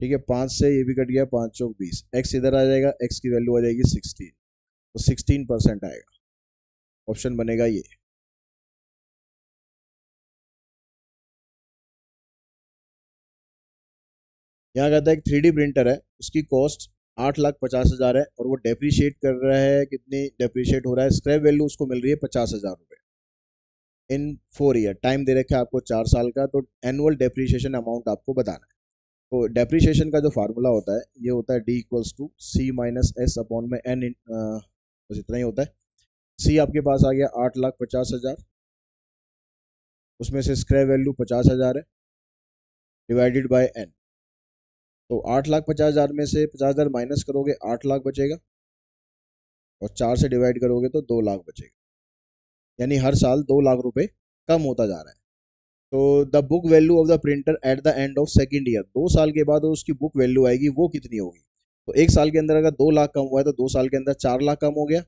[SPEAKER 1] ठीक है, 5 से ये भी कट गया, 5 चौक 20, x इधर आ जाएगा, x की वैल्यू आ जाएगी 16, तो 16% आएगा, ऑप्शन बनेगा ये। यहाँ कहता है एक 3D प्रिंटर है, उसकी कॉस्ट 8,50,000 है और वो डेप्रीशिएट कर रहा है, कितनी डेप्रीशिएट हो रहा है, स्क्रैप वैल्यू उसको मिल रही है 50,000 रुपये इन 4 ईयर, टाइम दे रखा है आपको 4 साल का, तो एनुअल डेप्रीशिएशन अमाउंट आपको बताना है। तो डेप्रीशिएशन का जो फार्मूला होता है ये होता है D = C - S/N, बस इतना ही होता है। सी आपके पास आ गया 8,50,000, उसमें से स्क्रैप वैल्यू 50,000 है, डिवाइडेड बाय एन, तो 8,50,000 में से 50,000 माइनस करोगे 8 लाख बचेगा, और 4 से डिवाइड करोगे तो 2 लाख बचेगा, यानी हर साल 2 लाख रुपए कम होता जा रहा है। तो the book value of the printer eight the end of second year, 2 साल के बाद उसकी बुक वैल्यू आएगी, वो कितनी होगी। तो 1 साल के अंदर अगर 2 लाख कम हुआ है तो 2 साल के अंदर 4 लाख कम हो गया,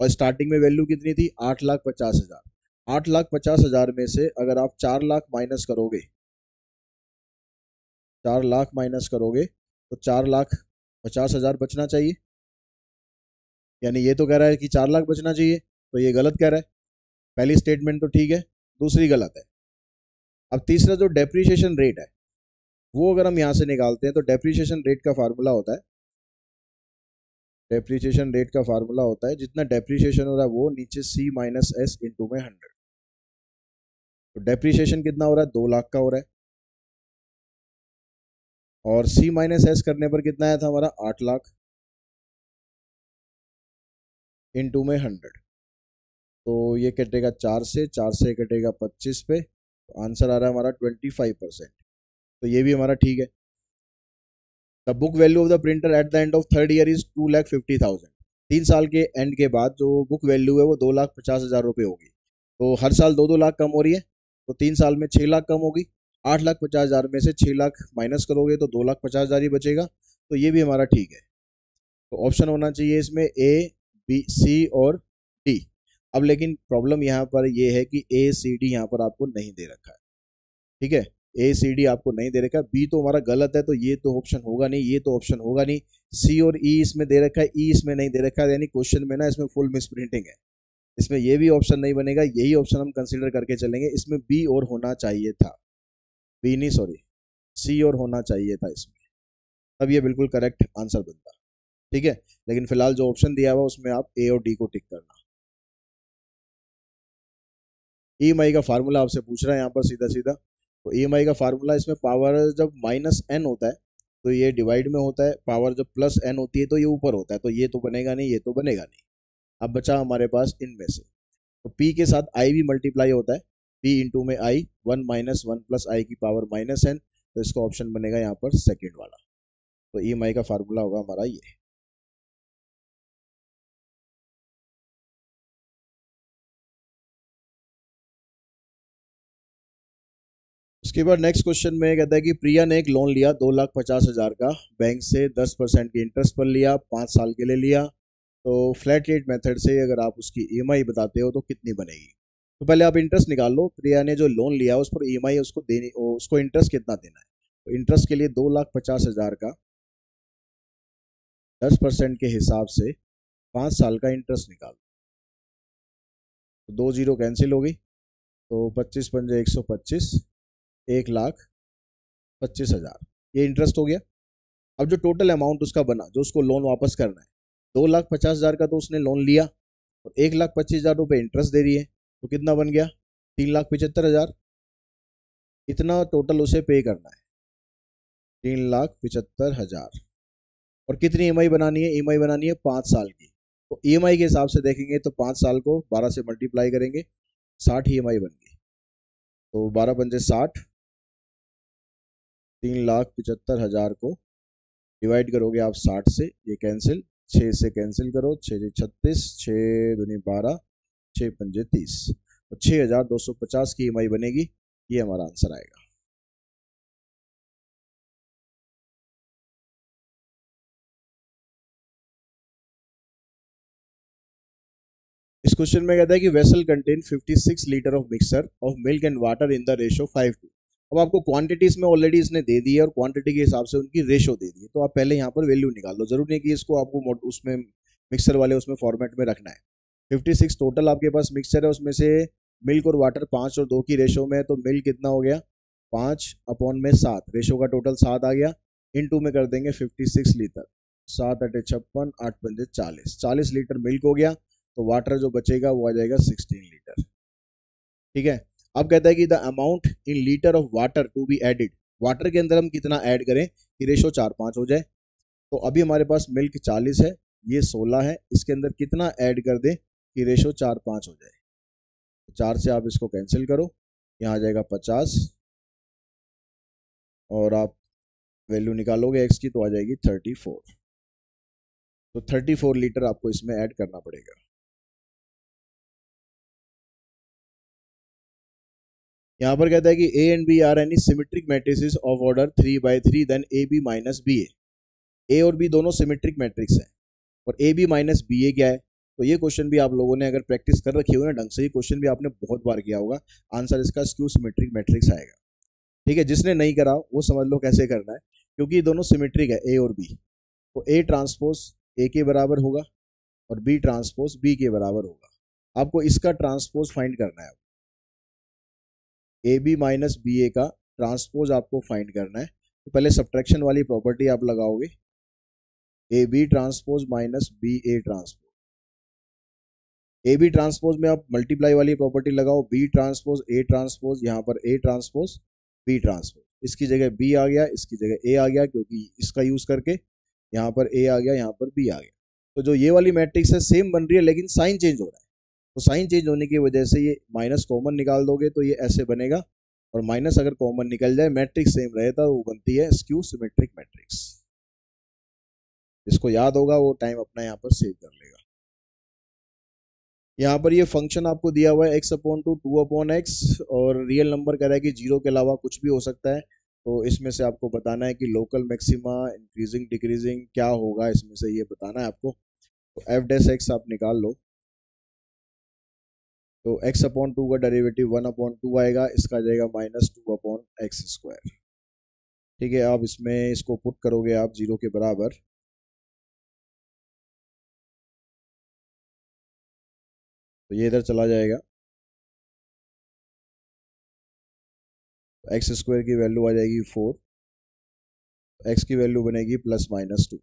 [SPEAKER 1] और स्टार्टिंग में वैल्यू कितनी थी 8,50,000। 8,50,000 में से अगर आप 4 लाख माइनस करोगे, 4 लाख माइनस करोगे तो 4,50,000 बचना चाहिए, यानी ये तो कह रहा है कि 4 लाख बचना चाहिए, तो ये गलत कह रहा है। पहली स्टेटमेंट तो ठीक है, दूसरी गलत है। अब तीसरा जो डेप्रीशिएशन रेट है वो अगर हम यहाँ से निकालते हैं, तो डेप्रीशिएशन रेट का फार्मूला होता है, डेप्रीशिएशन रेट का फार्मूला होता है जितना डेप्रीशिएशन हो रहा है वो नीचे C - S इंटू में 100, तो डेप्रीशिएशन कितना हो रहा है 2 लाख का हो रहा है, और C - S करने पर कितना आया था हमारा 8 लाख इंटू में 100, तो ये कटेगा 4 से, 4 से कटेगा 25 पे, तो आंसर आ रहा है हमारा 25%, तो ये भी हमारा ठीक है। The book value of the printer eight the end of third year is 2,50,000, 3 साल के एंड के बाद जो बुक वैल्यू है वो 2,50,000 रुपये होगी, तो हर साल 2-2 लाख कम हो रही है, तो 3 साल में 6 लाख कम होगी, 8,50,000 में से 6 लाख माइनस करोगे तो 2,50,000 ही बचेगा, तो ये भी हमारा ठीक है। तो ऑप्शन होना चाहिए इसमें A, B, C और D। अब लेकिन प्रॉब्लम यहाँ पर ये है कि A, C, D यहाँ पर आपको नहीं दे रखा है, ठीक है, A, C, D आपको नहीं दे रखा है, B तो हमारा गलत है, तो ये तो ऑप्शन होगा नहीं, ये तो ऑप्शन होगा नहीं, C और E इसमें दे रखा है, E इसमें नहीं दे रखा है, यानी क्वेश्चन में ना इसमें फुल मिस प्रिंटिंग है। इसमें ये भी ऑप्शन नहीं बनेगा, यही ऑप्शन हम कंसिडर करके चलेंगे। इसमें बी और होना चाहिए था, बी नहीं सॉरी, सी और होना चाहिए था इसमें, तब ये बिल्कुल करेक्ट आंसर बनता। ठीक है, लेकिन फिलहाल जो ऑप्शन दिया हुआ उसमें आप ए और डी को टिक करना। ईएमआई का फार्मूला आपसे पूछ रहा है यहाँ पर सीधा सीधा। तो ईएमआई का फार्मूला, इसमें पावर जब माइनस एन होता है तो ये डिवाइड में होता है, पावर जब प्लस एन होती है तो ये ऊपर होता है, तो ये तो बनेगा नहीं, ये तो बनेगा नहीं। अब बचा हमारे पास इनमें से, तो पी के साथ आई भी मल्टीप्लाई होता है, पी इंटू में आई, 1 - 1 + आई की पावर -n, तो इसका ऑप्शन बनेगा यहाँ पर सेकेंड वाला। तो ईएमआई का फार्मूला होगा हमारा ये। उसके बाद नेक्स्ट क्वेश्चन में कहता है कि प्रिया ने एक लोन लिया 2,50,000 का, बैंक से 10% की इंटरेस्ट पर लिया, 5 साल के लिए लिया। तो फ्लैट रेट मेथड से अगर आप उसकी ईएमआई बताते हो तो कितनी बनेगी। तो पहले आप इंटरेस्ट निकाल लो, प्रिया ने जो लोन लिया उस पर ईएमआई उसको देनी, उसको इंटरेस्ट कितना देना है। तो इंटरेस्ट के लिए 2,50,000 का 10% के हिसाब से 5 साल का इंटरेस्ट निकालो। तो 2 जीरो कैंसिल हो गई, तो 25 × 5 = 125, 1,25,000 ये इंटरेस्ट हो गया। अब जो टोटल अमाउंट उसका बना, जो उसको लोन वापस करना है, 2,50,000 का तो उसने लोन लिया और 1,25,000 रुपये इंटरेस्ट दे रही है, तो कितना बन गया, 3,75,000। इतना टोटल उसे पे करना है, 3,75,000। और कितनी ईएमआई बनानी है, ईएमआई बनानी है 5 साल की। तो ईएमआई के हिसाब से देखेंगे तो 5 साल को 12 से मल्टीप्लाई करेंगे, 60 ईएमआई बन गई। तो 12 × 5 = 60, 3,75,000 को डिवाइड करोगे आप 60 से, ये कैंसिल, 6 से कैंसिल करो, 6 × 36, 6 × 2 = 12, 6 × 5 = 30, तो 6,250 की ईएमआई बनेगी। ये हमारा आंसर आएगा। इस क्वेश्चन में कहता है कि vessel contain 56 litre of mixture of milk and water in the ratio 5:2। अब आपको क्वांटिटीज में ऑलरेडी इसने दे दी है और क्वांटिटी के हिसाब से उनकी रेशो दे दी है, तो आप पहले यहाँ पर वैल्यू निकाल लो। जरूरी नहीं कि इसको आपको उसमें मिक्सर वाले उसमें फॉर्मेट में रखना है। 56 टोटल आपके पास मिक्सचर है, उसमें से मिल्क और वाटर 5 और 2 की रेशो में है, तो मिल्क कितना हो गया, 5/7, रेशो का टोटल 7 आ गया। इन टू में कर देंगे 56 लीटर, 7 × 8 = 56, 8 × 5 = 40, 40 लीटर मिल्क हो गया। तो वाटर जो बचेगा वो आ जाएगा 16 लीटर। ठीक है, अब कहता है कि the amount in litre of water to be added, water के अंदर हम कितना ऐड करें कि रेशो 4:5 हो जाए। तो अभी हमारे पास मिल्क 40 है, ये 16 है, इसके अंदर कितना ऐड कर दें कि रेशो 4:5 हो जाए। तो 4 से आप इसको कैंसिल करो, यहाँ आ जाएगा 50, और आप वैल्यू निकालोगे एक्स की तो आ जाएगी 34। तो 34 लीटर आपको इसमें ऐड करना पड़ेगा। यहाँ पर कहता है कि a and b are any symmetric matrices of order 3/3, then a b minus B a और बी दोनों सिमेट्रिक मैट्रिक्स हैं, और a b minus B a क्या है। तो ये क्वेश्चन भी आप लोगों ने अगर प्रैक्टिस कर रखी हो ना ढंग से, ये क्वेश्चन भी आपने बहुत बार किया होगा। आंसर इसका स्क्यू सिमेट्रिक मैट्रिक्स आएगा। ठीक है, जिसने नहीं करा वो समझ लो कैसे करना है, क्योंकि ये दोनों सिमेट्रिक है ए और बी। तो ए ट्रांसपोज ए के बराबर होगा और बी ट्रांसपोज बी के बराबर होगा। आपको इसका ट्रांसपोज फाइंड करना है, ए बी माइनस बी ए का ट्रांसपोज आपको फाइंड करना है। तो पहले सब्ट्रैक्शन वाली प्रॉपर्टी आप लगाओगे, A B transpose minus B A transpose. A B transpose में आप मल्टीप्लाई वाली प्रॉपर्टी लगाओ, बी ट्रांसपोज ए ट्रांसपोज, यहाँ पर ए ट्रांसपोज बी ट्रांसपोज, इसकी जगह बी आ गया, इसकी जगह ए आ गया, क्योंकि इसका यूज करके यहाँ पर ए आ गया, यहाँ पर बी आ गया। तो जो ये वाली मैट्रिक्स है सेम बन रही है, लेकिन साइन चेंज हो रहा है। तो साइन चेंज होने की वजह से ये माइनस कॉमन निकाल दोगे तो ये ऐसे बनेगा, और माइनस अगर कॉमन निकल जाए, मैट्रिक्स सेम रहे तो वो बनती है स्क्यू सिमेट्रिक मैट्रिक्स। जिसको याद होगा वो टाइम अपना यहाँ पर सेव कर लेगा। यहाँ पर ये फंक्शन आपको दिया हुआ है x/2 2/x, और रियल नंबर कह रहा है कि 0 के अलावा कुछ भी हो सकता है। तो इसमें से आपको बताना है कि लोकल मैक्सिमा इंक्रीजिंग डिक्रीजिंग क्या होगा, इसमें से ये बताना है आपको। तो f' आप निकाल लो। तो x/2 का डेरिवेटिव 1/2 आएगा, इसका आ जाएगा -2/x²। ठीक है, अब इसमें इसको पुट करोगे आप 0 के बराबर, तो ये इधर चला जाएगा, एक्स स्क्वायर की वैल्यू आ जाएगी 4, एक्स की वैल्यू बनेगी +-2।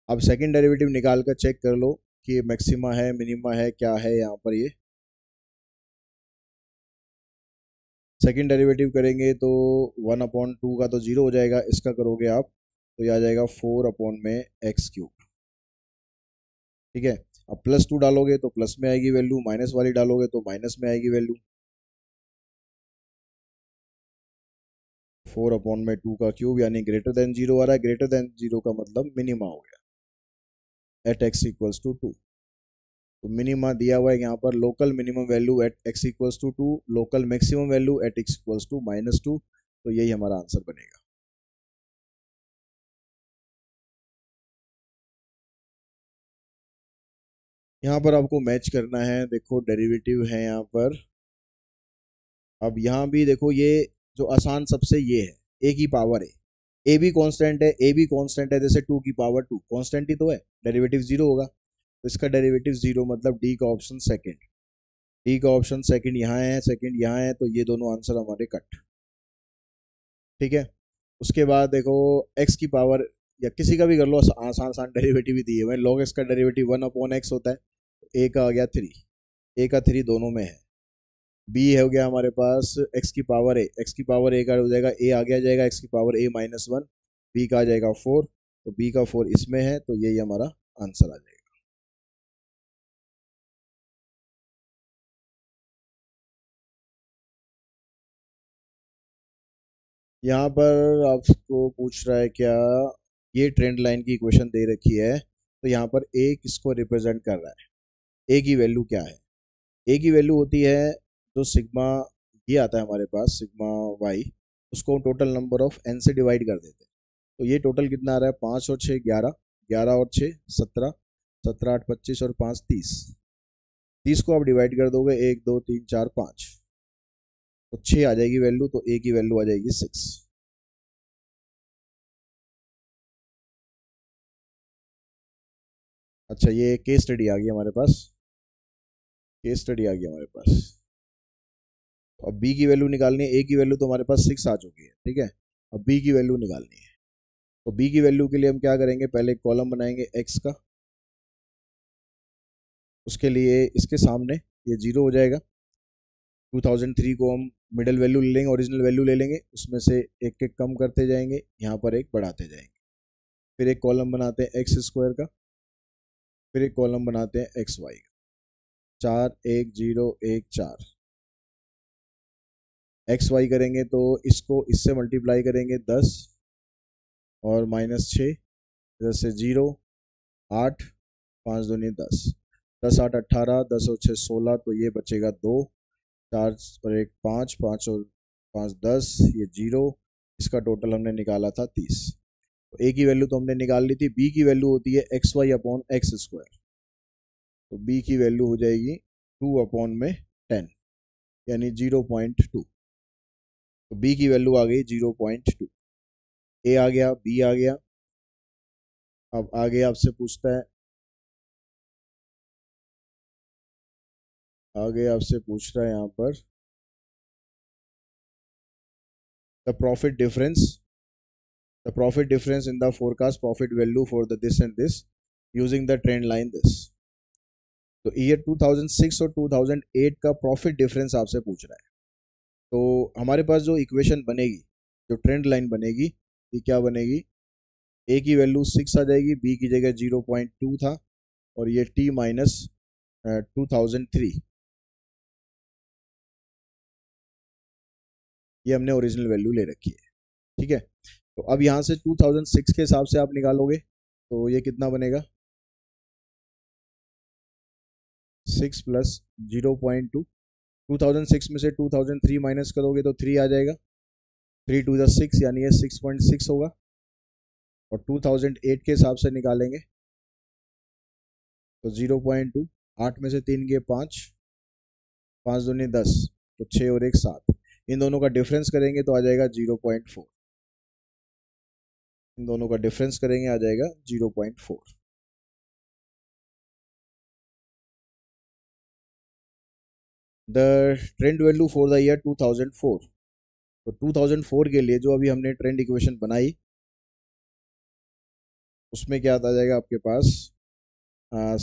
[SPEAKER 1] अब सेकंड डेरिवेटिव निकाल कर चेक कर लो कि ये मैक्सिमा है मिनिमा है क्या है यहाँ पर। ये सेकंड डेरिवेटिव करेंगे तो 1/2 का तो 0 हो जाएगा, इसका करोगे आप तो ये आ जाएगा 4/x³। ठीक है, अब +2 डालोगे तो प्लस में आएगी वैल्यू, माइनस वाली डालोगे तो माइनस में आएगी वैल्यू। 4/2 का क्यूब यानी ग्रेटर देन 0 आ रहा है, ग्रेटर देन 0 का मतलब मिनिमा हो गया एट x=2। तो मिनिमा दिया हुआ है यहाँ पर, local minimum value at x=2, local maximum value at x=-2, तो यही हमारा आंसर बनेगा। यहाँ पर आपको मैच करना है, देखो डेरिवेटिव है यहाँ पर। अब यहाँ भी देखो, ये जो आसान सबसे ये है ए की पावर है, ए भी कांस्टेंट है, ए भी कांस्टेंट है, जैसे 2 की पावर 2 कांस्टेंट ही तो है, डेरिवेटिव 0 होगा, तो इसका डेरिवेटिव 0 मतलब डी का ऑप्शन सेकंड। डी का ऑप्शन सेकंड यहाँ है, सेकंड यहाँ है, तो ये दोनों आंसर हमारे कट। ठीक है, उसके बाद देखो एक्स की पावर या किसी का भी कर लो, आसान आसान डेरिवेटिव ही दिए हुए, लॉग एक्स का डेरिवेटिव 1/x होता है, ए का आ गया 3, ए का 3 दोनों में है। बी हो गया हमारे पास एक्स की पावर ए, एक्स की पावर ए का हो जाएगा, ए आगे आ जाएगा एक्स की पावर a-1, बी का आ जाएगा 4, तो बी का 4 इसमें है, तो यही हमारा आंसर आ जाएगा। यहाँ पर आपको पूछ रहा है क्या, ये ट्रेंड लाइन की इक्वेशन दे रखी है, तो यहाँ पर ए किसको रिप्रेजेंट कर रहा है, ए की वैल्यू क्या है। ए की वैल्यू होती है जो सिग्मा, ये आता है हमारे पास सिग्मा वाई, उसको टोटल नंबर ऑफ एन से डिवाइड कर देते हैं। तो ये टोटल कितना आ रहा है, 5 और 6 11, 11 और 6 17, 17 8 25 और 5 30, 30 को आप डिवाइड कर दोगे 1 2 3 4 5, तो 6 आ जाएगी वैल्यू, तो ए की वैल्यू आ जाएगी 6। अच्छा, ये केस स्टडी आ गई हमारे पास, केस स्टडी आ गई हमारे पास। अब बी की वैल्यू निकालनी है, ए की वैल्यू तो हमारे पास 6 आ चुकी है, ठीक है, अब बी की वैल्यू निकालनी है। तो बी की वैल्यू के लिए हम क्या करेंगे, पहले एक कॉलम बनाएंगे एक्स का, उसके लिए इसके सामने ये 0 हो जाएगा, 2003 को हम मिडिल वैल्यू ले लेंगे, ओरिजिनल वैल्यू ले लेंगे, उसमें से एक एक कम करते जाएंगे, यहाँ पर एक बढ़ाते जाएंगे। फिर एक कॉलम बनाते हैं एक्स स्क्वायर का, फिर एक कॉलम बनाते हैं एक्स वाई का, 4 1 0 1 4। एक्स वाई करेंगे तो इसको इससे मल्टीप्लाई करेंगे 10 और -6, इधर से 0 8 5 दूनी 10, 10 8 18, 10 और 6 16, तो ये बचेगा 2, 4 और 1 5, 5 और 5 10, ये 0, इसका टोटल हमने निकाला था 30। तो ए की वैल्यू तो हमने निकाल ली थी, बी की वैल्यू होती है XY/X², तो बी की वैल्यू हो जाएगी 2/10 यानी 0.2, तो बी की वैल्यू आ गई 0.2। ए आ गया, बी आ गया। अब आगे आपसे पूछता है, आगे आपसे पूछ रहा है यहाँ पर the profit difference, the profit difference in the forecast profit value for the this and this using the trend line this। तो ईयर 2006 और 2008 का प्रॉफिट डिफरेंस आपसे पूछ रहा है, तो हमारे पास जो इक्वेशन बनेगी, जो ट्रेंड लाइन बनेगी, ये क्या बनेगी, ए की वैल्यू 6 आ जाएगी, बी की जगह 0.2 था, और ये टी माइनस 2003, ये हमने ओरिजिनल वैल्यू ले रखी है। ठीक है, तो अब यहाँ से 2006 के हिसाब से आप निकालोगे, तो ये कितना बनेगा, 6 + 0.2, 2006 में से 2003 माइनस करोगे तो 3 आ जाएगा, 3 2 6 यानी ये 6.6 होगा। और 2008 के हिसाब से निकालेंगे तो 0.2, 8 में से 3 गए 5, 5 दूनी 10, तो 6 और 1 7, इन दोनों का डिफरेंस करेंगे तो आ जाएगा 0.4, इन दोनों का डिफरेंस करेंगे आ जाएगा 0.4। The trend value for the year 2004। तो 2004 के लिए जो अभी हमने ट्रेंड इक्वेशन बनाई उसमें क्या आ जाएगा आपके पास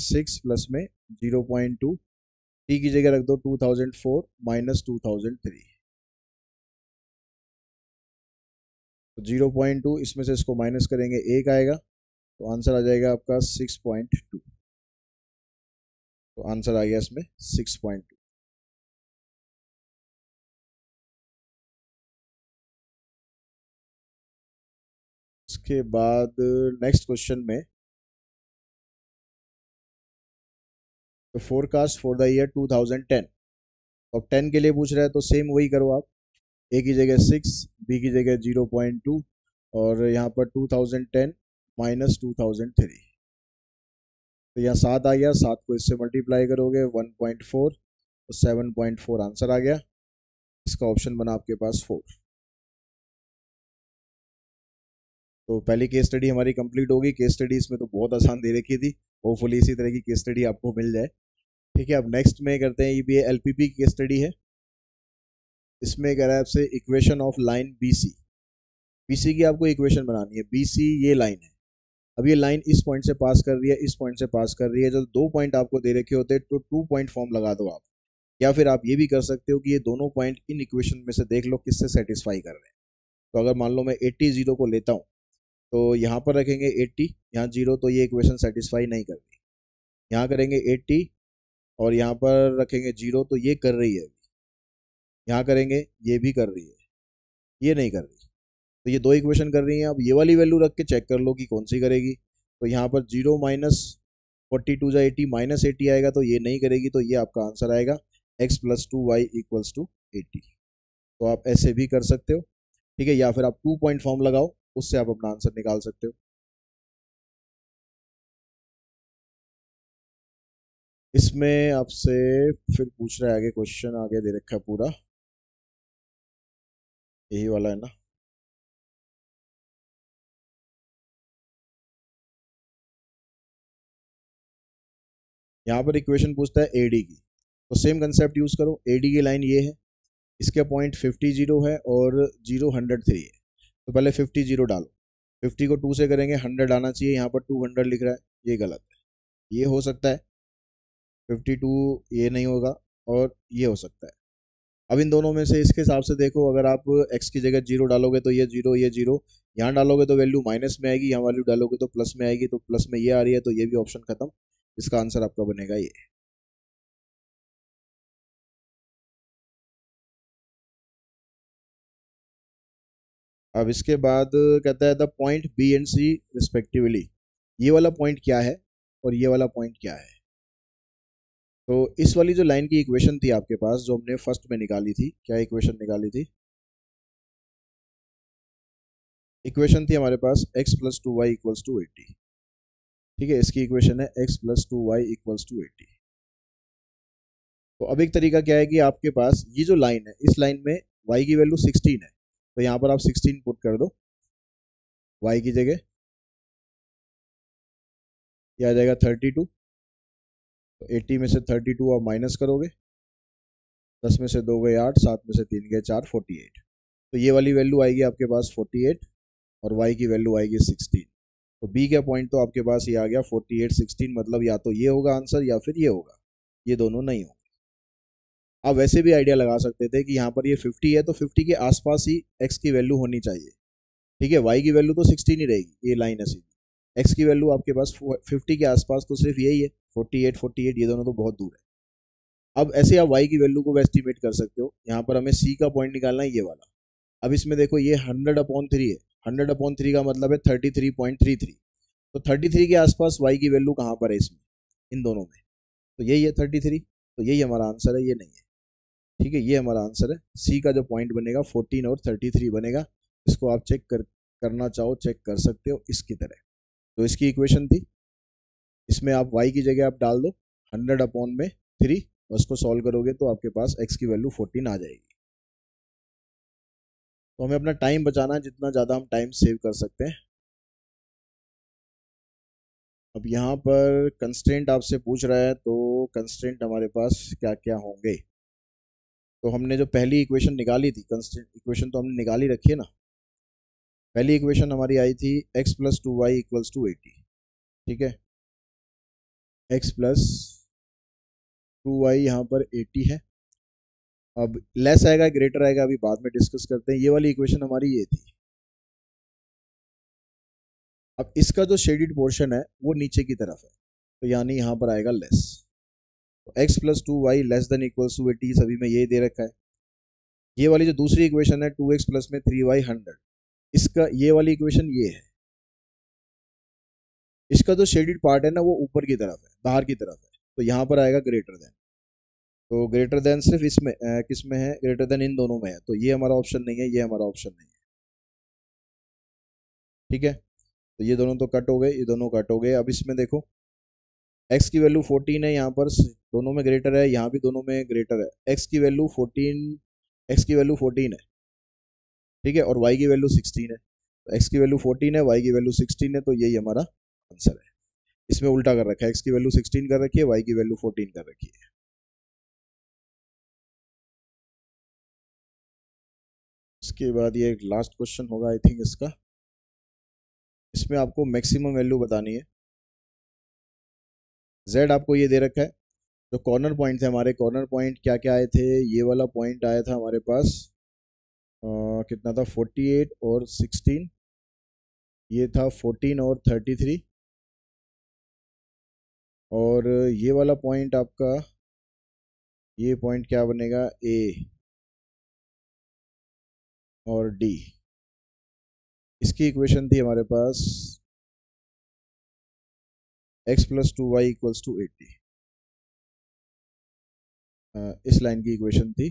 [SPEAKER 1] 6 प्लस में 0.2, टी की जगह रख दो 2004 माइनस 2003। तो 0.2 इसमें से इसको माइनस करेंगे एक आएगा, तो आंसर आ जाएगा आपका 6.2। तो आंसर आ गया इसमें 6.2। इसके बाद नेक्स्ट क्वेश्चन में तो फोरकास्ट फॉर द ईयर 2010। अब 10 के लिए पूछ रहा है तो सेम वही करो आप, ए की जगह 6, बी की जगह 0.2 और यहाँ पर 2010 माइनस 2003। तो यहाँ 7 आ गया, 7 को इससे मल्टीप्लाई करोगे 1.4, तो 7.4 आंसर आ गया। इसका ऑप्शन बना आपके पास 4। तो पहली केस स्टडी हमारी कंप्लीट होगी। केस स्टडी इसमें तो बहुत आसान दे रखी थी, होपफुली इसी तरह की केस स्टडी आपको मिल जाए। ठीक है, अब नेक्स्ट में करते हैं, ये भी एलपीपी की केस स्टडी है। इसमें कह रहा है आपसे equation of line BC. BC की आपको इक्वेशन बनानी है। बीसी ये लाइन है, अब ये लाइन इस पॉइंट से पास कर रही है, इस पॉइंट से पास कर रही है। जब दो पॉइंट आपको दे रखे होते हैं तो 2 पॉइंट फॉर्म लगा दो आप, या फिर आप ये भी कर सकते हो कि ये दोनों पॉइंट इन इक्वेशन में से देख लो किससे सेटिस्फाई कर रहे हैं। तो अगर मान लो मैं 80 जीरो को लेता हूँ तो यहाँ पर रखेंगे 80, यहाँ जीरो, तो ये इक्वेशन सेटिस्फाई नहीं कर रही। यहाँ करेंगे 80 और यहाँ पर रखेंगे जीरो, तो ये कर रही है। यहाँ करेंगे ये भी कर रही है, ये नहीं कर रही। तो ये दो इक्वेशन कर रही हैं। अब ये वाली वैल्यू रख के चेक कर लो कि कौन सी करेगी। तो यहाँ पर 0 माइनस 42 जा 80 माइनस 80 आएगा, तो ये नहीं करेगी। तो ये आपका आंसर आएगा x+2y इक्वल्स टू 80। तो आप ऐसे भी कर सकते हो, ठीक है, या फिर आप 2 पॉइंट फॉर्म लगाओ, उससे आप अपना आंसर निकाल सकते हो। इसमें आपसे फिर पूछ रहा है आगे, क्वेश्चन आगे दे रखा है पूरा, यही वाला है ना। यहाँ पर इक्वेशन पूछता है एडी की, तो सेम कंसेप्ट यूज करो। एडी की लाइन ये है, इसके पॉइंट 50 जीरो है और 0 103 है। तो पहले 50 जीरो डालो, 50 को 2 से करेंगे 100 आना चाहिए, यहाँ पर 200 लिख रहा है, ये गलत है। ये हो सकता है 52, ये नहीं होगा, और ये हो सकता है। अब इन दोनों में से इसके हिसाब से देखो, अगर आप x की जगह जीरो डालोगे तो ये जीरो, ये जीरो, यहाँ डालोगे तो वैल्यू माइनस में आएगी, यहाँ वैल्यू डालोगे तो प्लस में आएगी, तो प्लस में ये आ रही है, तो ये भी ऑप्शन खत्म। इसका आंसर आपका बनेगा ये। अब इसके बाद कहता है the point B and C respectively. ये वाला पॉइंट क्या है और ये वाला पॉइंट क्या है। तो इस वाली जो लाइन की इक्वेशन थी आपके पास, जो हमने फर्स्ट में निकाली थी, क्या इक्वेशन निकाली थी। इक्वेशन थी हमारे पास x+2y इक्वल्स टू 80। ठीक है, इसकी इक्वेशन है x+2y इक्वल्स टू 80। तो अब एक तरीका क्या है कि आपके पास ये जो लाइन है, इस लाइन में y की वैल्यू 16 है, तो यहाँ पर आप 16 पुट कर दो y की जगह। ये आ जाएगा 32। तो 80 में से 32 आप माइनस करोगे, 10 में से 2 गए 8, 7 में से 3 गए 4, 48। तो ये वाली वैल्यू आएगी आपके पास 48 और y की वैल्यू आएगी 16। तो b का पॉइंट तो आपके पास ये आ गया 48 16, मतलब या तो ये होगा आंसर या फिर ये होगा, ये दोनों नहीं होंगे। आप वैसे भी आइडिया लगा सकते थे कि यहाँ पर ये 50 है तो 50 के आसपास ही x की वैल्यू होनी चाहिए। ठीक है, y की वैल्यू तो 16 ही रहेगी, ये लाइन है सीधी। x की वैल्यू आपके पास 50 के आसपास तो सिर्फ यही है, 48 48, ये दोनों तो बहुत दूर है। अब ऐसे आप y की वैल्यू को एस्टिमेट कर सकते हो। यहाँ पर हमें c का पॉइंट निकालना है, ये वाला। अब इसमें देखो ये 100/3 है, 100/3 का मतलब है 33.33। तो 33 के आसपास y की वैल्यू कहाँ पर है इसमें, इन दोनों में, तो यही है 33। तो यही हमारा आंसर है, ये नहीं है। ठीक है, ये हमारा आंसर है। सी का जो पॉइंट बनेगा 14 और 33 बनेगा। इसको आप चेक करना चाहो चेक कर सकते हो इसकी तरह। तो इसकी इक्वेशन थी, इसमें आप y की जगह आप डाल दो 100/3 और उसको सॉल्व करोगे तो आपके पास x की वैल्यू 14 आ जाएगी। तो हमें अपना टाइम बचाना है, जितना ज़्यादा हम टाइम सेव कर सकते हैं। अब यहाँ पर कंस्ट्रेंट आपसे पूछ रहा है, तो कंस्ट्रेंट हमारे पास क्या क्या होंगे। तो हमने जो पहली इक्वेशन निकाली थी, कंस्टेंट इक्वेशन तो हमने निकाली रखी है ना। पहली इक्वेशन हमारी आई थी x plus 2y equals to 80। ठीक है, x प्लस 2y यहाँ पर 80 है। अब लेस आएगा ग्रेटर आएगा अभी बाद में डिस्कस करते हैं। ये वाली इक्वेशन हमारी ये थी। अब इसका जो शेडिड पोर्शन है वो नीचे की तरफ है, तो यानी यहाँ पर आएगा लेस। तो x plus 2y less than equals to 80 सभी में यही दे रखा है। ये वाली जो दूसरी इक्वेशन है 2x प्लस में 3y 100, इसका ये वाली इक्वेशन ये है। इसका जो शेडिड पार्ट है ना वो ऊपर की तरफ है, बाहर की तरफ है, तो यहाँ पर आएगा ग्रेटर देन। तो ग्रेटर देन सिर्फ इसमें किस में है, ग्रेटर देन इन दोनों में है, तो ये हमारा ऑप्शन नहीं है, ये हमारा ऑप्शन नहीं है। ठीक है, तो ये दोनों तो कट हो गए, ये दोनों कट हो गए। अब इसमें देखो x की वैल्यू 14 है, यहाँ पर दोनों में ग्रेटर है, यहाँ भी दोनों में ग्रेटर है। x की वैल्यू 14, x की वैल्यू 14 है, ठीक है, और y की वैल्यू 16 है। तो x की वैल्यू 14 है, y की वैल्यू 16 है, तो यही हमारा आंसर है। इसमें उल्टा कर रखा है, x की वैल्यू 16 कर रखी है, y की वैल्यू 14 कर रखी है। इसके बाद ये एक लास्ट क्वेश्चन होगा आई थिंक इसका। इसमें आपको मैक्सिमम वैल्यू बतानी है। z आपको ये दे रखा है। जो कॉर्नर पॉइंट थे हमारे, कॉर्नर पॉइंट क्या क्या आए थे, ये वाला पॉइंट आया था हमारे पास कितना था, 48 और 16। ये था 14 और 33। और ये वाला पॉइंट आपका, ये पॉइंट क्या बनेगा, ए और डी। इसकी इक्वेशन थी हमारे पास x plus 2y equals to 80। इस लाइन की इक्वेशन थी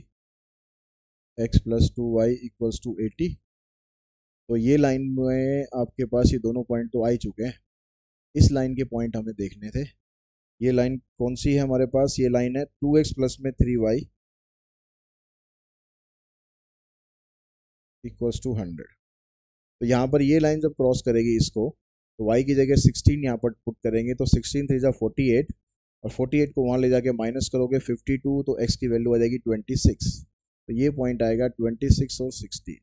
[SPEAKER 1] x plus 2y equals to 80। तो ये लाइन में आपके पास ये दोनों पॉइंट तो आ ही चुके हैं। इस लाइन के पॉइंट हमें देखने थे। ये लाइन कौन सी है हमारे पास, ये लाइन है 2x प्लस में 3y इक्वल्स टू 100। तो यहाँ पर ये लाइन जब क्रॉस करेगी इसको, तो y की जगह 16 यहाँ पर पुट करेंगे, तो 16 3 जा 48, और 48 को वहाँ ले जाके माइनस करोगे 52, तो x की वैल्यू आ जाएगी 26। तो ये पॉइंट आएगा 26 और 16।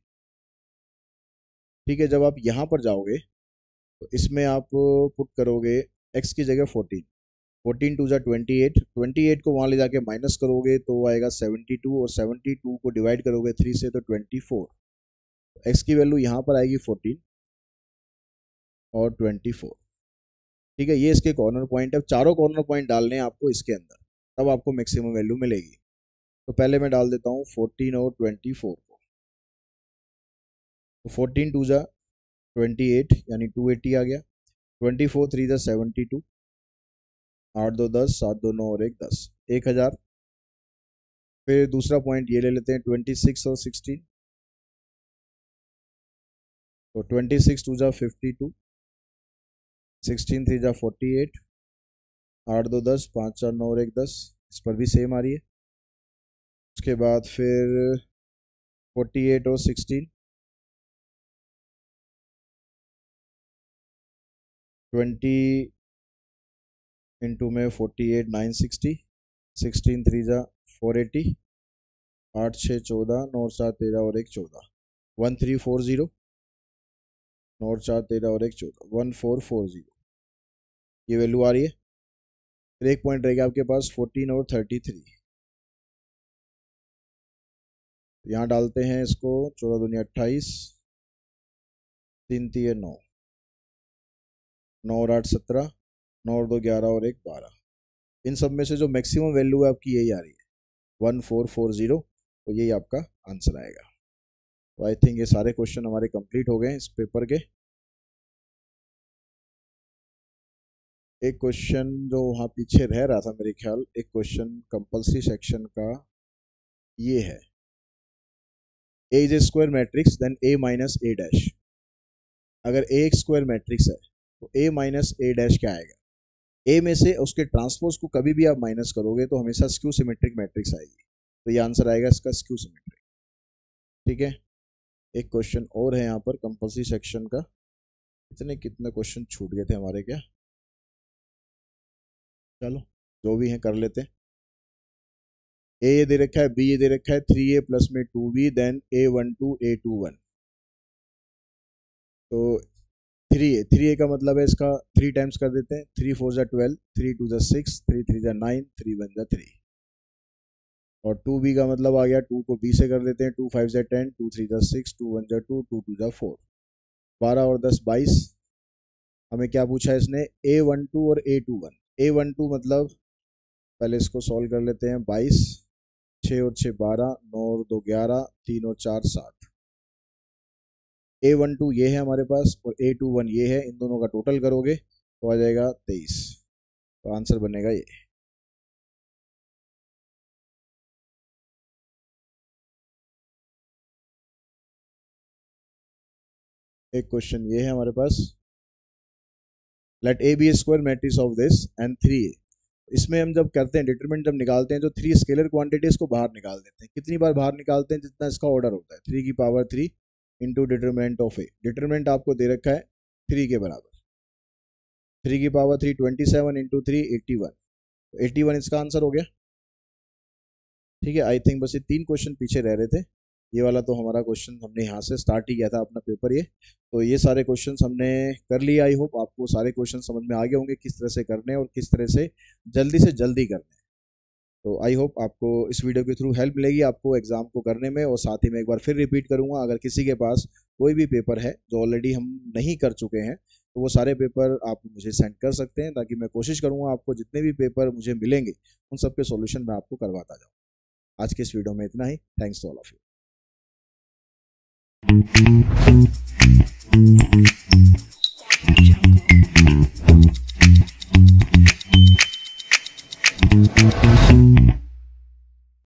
[SPEAKER 1] ठीक है, जब आप यहाँ पर जाओगे तो इसमें आप पुट करोगे x की जगह 14, 14 टू जा 28, 28 को वहाँ ले जाके माइनस करोगे तो वो आएगा 72, और 72 को डिवाइड करोगे 3 से तो 24। x की वैल्यू यहाँ पर आएगी 14 और 24। ठीक है, ये इसके कॉर्नर पॉइंट है। चारों कॉर्नर पॉइंट डालने हैं आपको इसके अंदर, तब आपको मैक्सिमम वैल्यू मिलेगी। तो पहले मैं डाल देता हूँ 14 और 24 को। तो 14 टू जा 28 यानी 280 आ गया, 24 3 जा 72, 8 2 10, 7 2 9 और 1 10, 1000। फिर दूसरा पॉइंट ये ले लेते हैं 26 और 16। तो 26 टू जा 52, 16 3 जा 48, 8 2 10, 5 4 9 और 1 10। इस पर भी सेम आ रही है। उसके बाद फिर 48 और 16, 20 इंटू में 48 960, 16 3 जा 480, 8 6 14, 9 7 13 और 1 14, 1340, 9 4 13 और 1 14, 1440। ये वैल्यू आ रही है। फिर एक पॉइंट रहेगा आपके पास 14 और 33। यहाँ डालते हैं इसको, 14 दूनी 28, 3 3 9, 9 और 8 17, 9 और 2 11 और 1 12। इन सब में से जो मैक्सिमम वैल्यू है आपकी यही आ रही है 1440। तो यही आपका आंसर आएगा। तो आई थिंक ये सारे क्वेश्चन हमारे कंप्लीट हो गए हैं इस पेपर के। एक क्वेश्चन जो वहाँ पीछे रह रहा था मेरे ख्याल, एक क्वेश्चन कंपल्सरी सेक्शन का ये है, a is a square matrix then a minus a dash. अगर ए एक स्क्वायर मैट्रिक्स है तो ए माइनस ए डैश क्या आएगा। ए में से उसके ट्रांसपोज को कभी भी आप माइनस करोगे तो हमेशा स्क्यू सिमेट्रिक मैट्रिक्स आएगी, तो ये आंसर आएगा इसका स्क्यू सिमेट्रिक। ठीक है, एक क्वेश्चन और है यहाँ पर कंपल्सरी सेक्शन का। इतने कितने क्वेश्चन छूट गए थे हमारे क्या, चलो जो भी हैं कर लेते हैं। ये दे रखा है, बी ये दे रखा है, 3a प्लस में 2b, देन a12 a21। तो 3a का मतलब है इसका 3 टाइम्स कर देते हैं, 3 4 जा 12, 3 2 जा 6, 3 3 जा 9, 3 1 जा 3। और 2b का मतलब आ गया, 2 को b से कर देते हैं, 2 5 जा 10, 2 3 जा 6, 2 1 जा 2, 2 2 जा 4। 12 और 10 22। हमें क्या पूछा है इसने, a12 और a21। a12 मतलब पहले इसको सॉल्व कर लेते हैं, 22, 6 और 6 12, 9 और 2 11, 3 और 4 7। a12 ये है हमारे पास और a21 ये है, इन दोनों का टोटल करोगे तो आ जाएगा 23। तो आंसर बनेगा ये। एक क्वेश्चन ये है हमारे पास, let a b square matrix of this and 3a। इसमें हम जब करते हैं डिटरमिनेंट, जब निकालते हैं तो 3 स्केलर क्वांटिटीज को बाहर निकाल देते हैं। कितनी बार बाहर निकालते हैं, जितना इसका ऑर्डर होता है, 3 की power 3 into determinant of A. Determinant आपको दे रखा है 3 के बराबर, 3 की पावर 3 27 इंटू 3 81। 81 इसका आंसर हो गया। ठीक है, आई थिंक बस ये 3 क्वेश्चन पीछे रह रहे थे। ये वाला तो हमारा क्वेश्चन हमने यहाँ से स्टार्ट ही किया था अपना पेपर ये। तो ये सारे क्वेश्चंस हमने कर लिए। आई होप आपको सारे क्वेश्चन समझ में आ गए होंगे किस तरह से करने हैं और किस तरह से जल्दी करने हैं। तो आई होप आपको इस वीडियो के थ्रू हेल्प मिलेगी आपको एग्जाम को करने में। और साथ ही में एक बार फिर रिपीट करूंगा, अगर किसी के पास कोई भी पेपर है जो ऑलरेडी हम नहीं कर चुके हैं तो वो सारे पेपर आप मुझे सेंड कर सकते हैं, ताकि मैं कोशिश करूंगा आपको जितने भी पेपर मुझे मिलेंगे उन सबके सॉल्यूशन मैं आपको करवाता जाऊँ। आज के इस वीडियो में इतना ही। Thanks to all of you.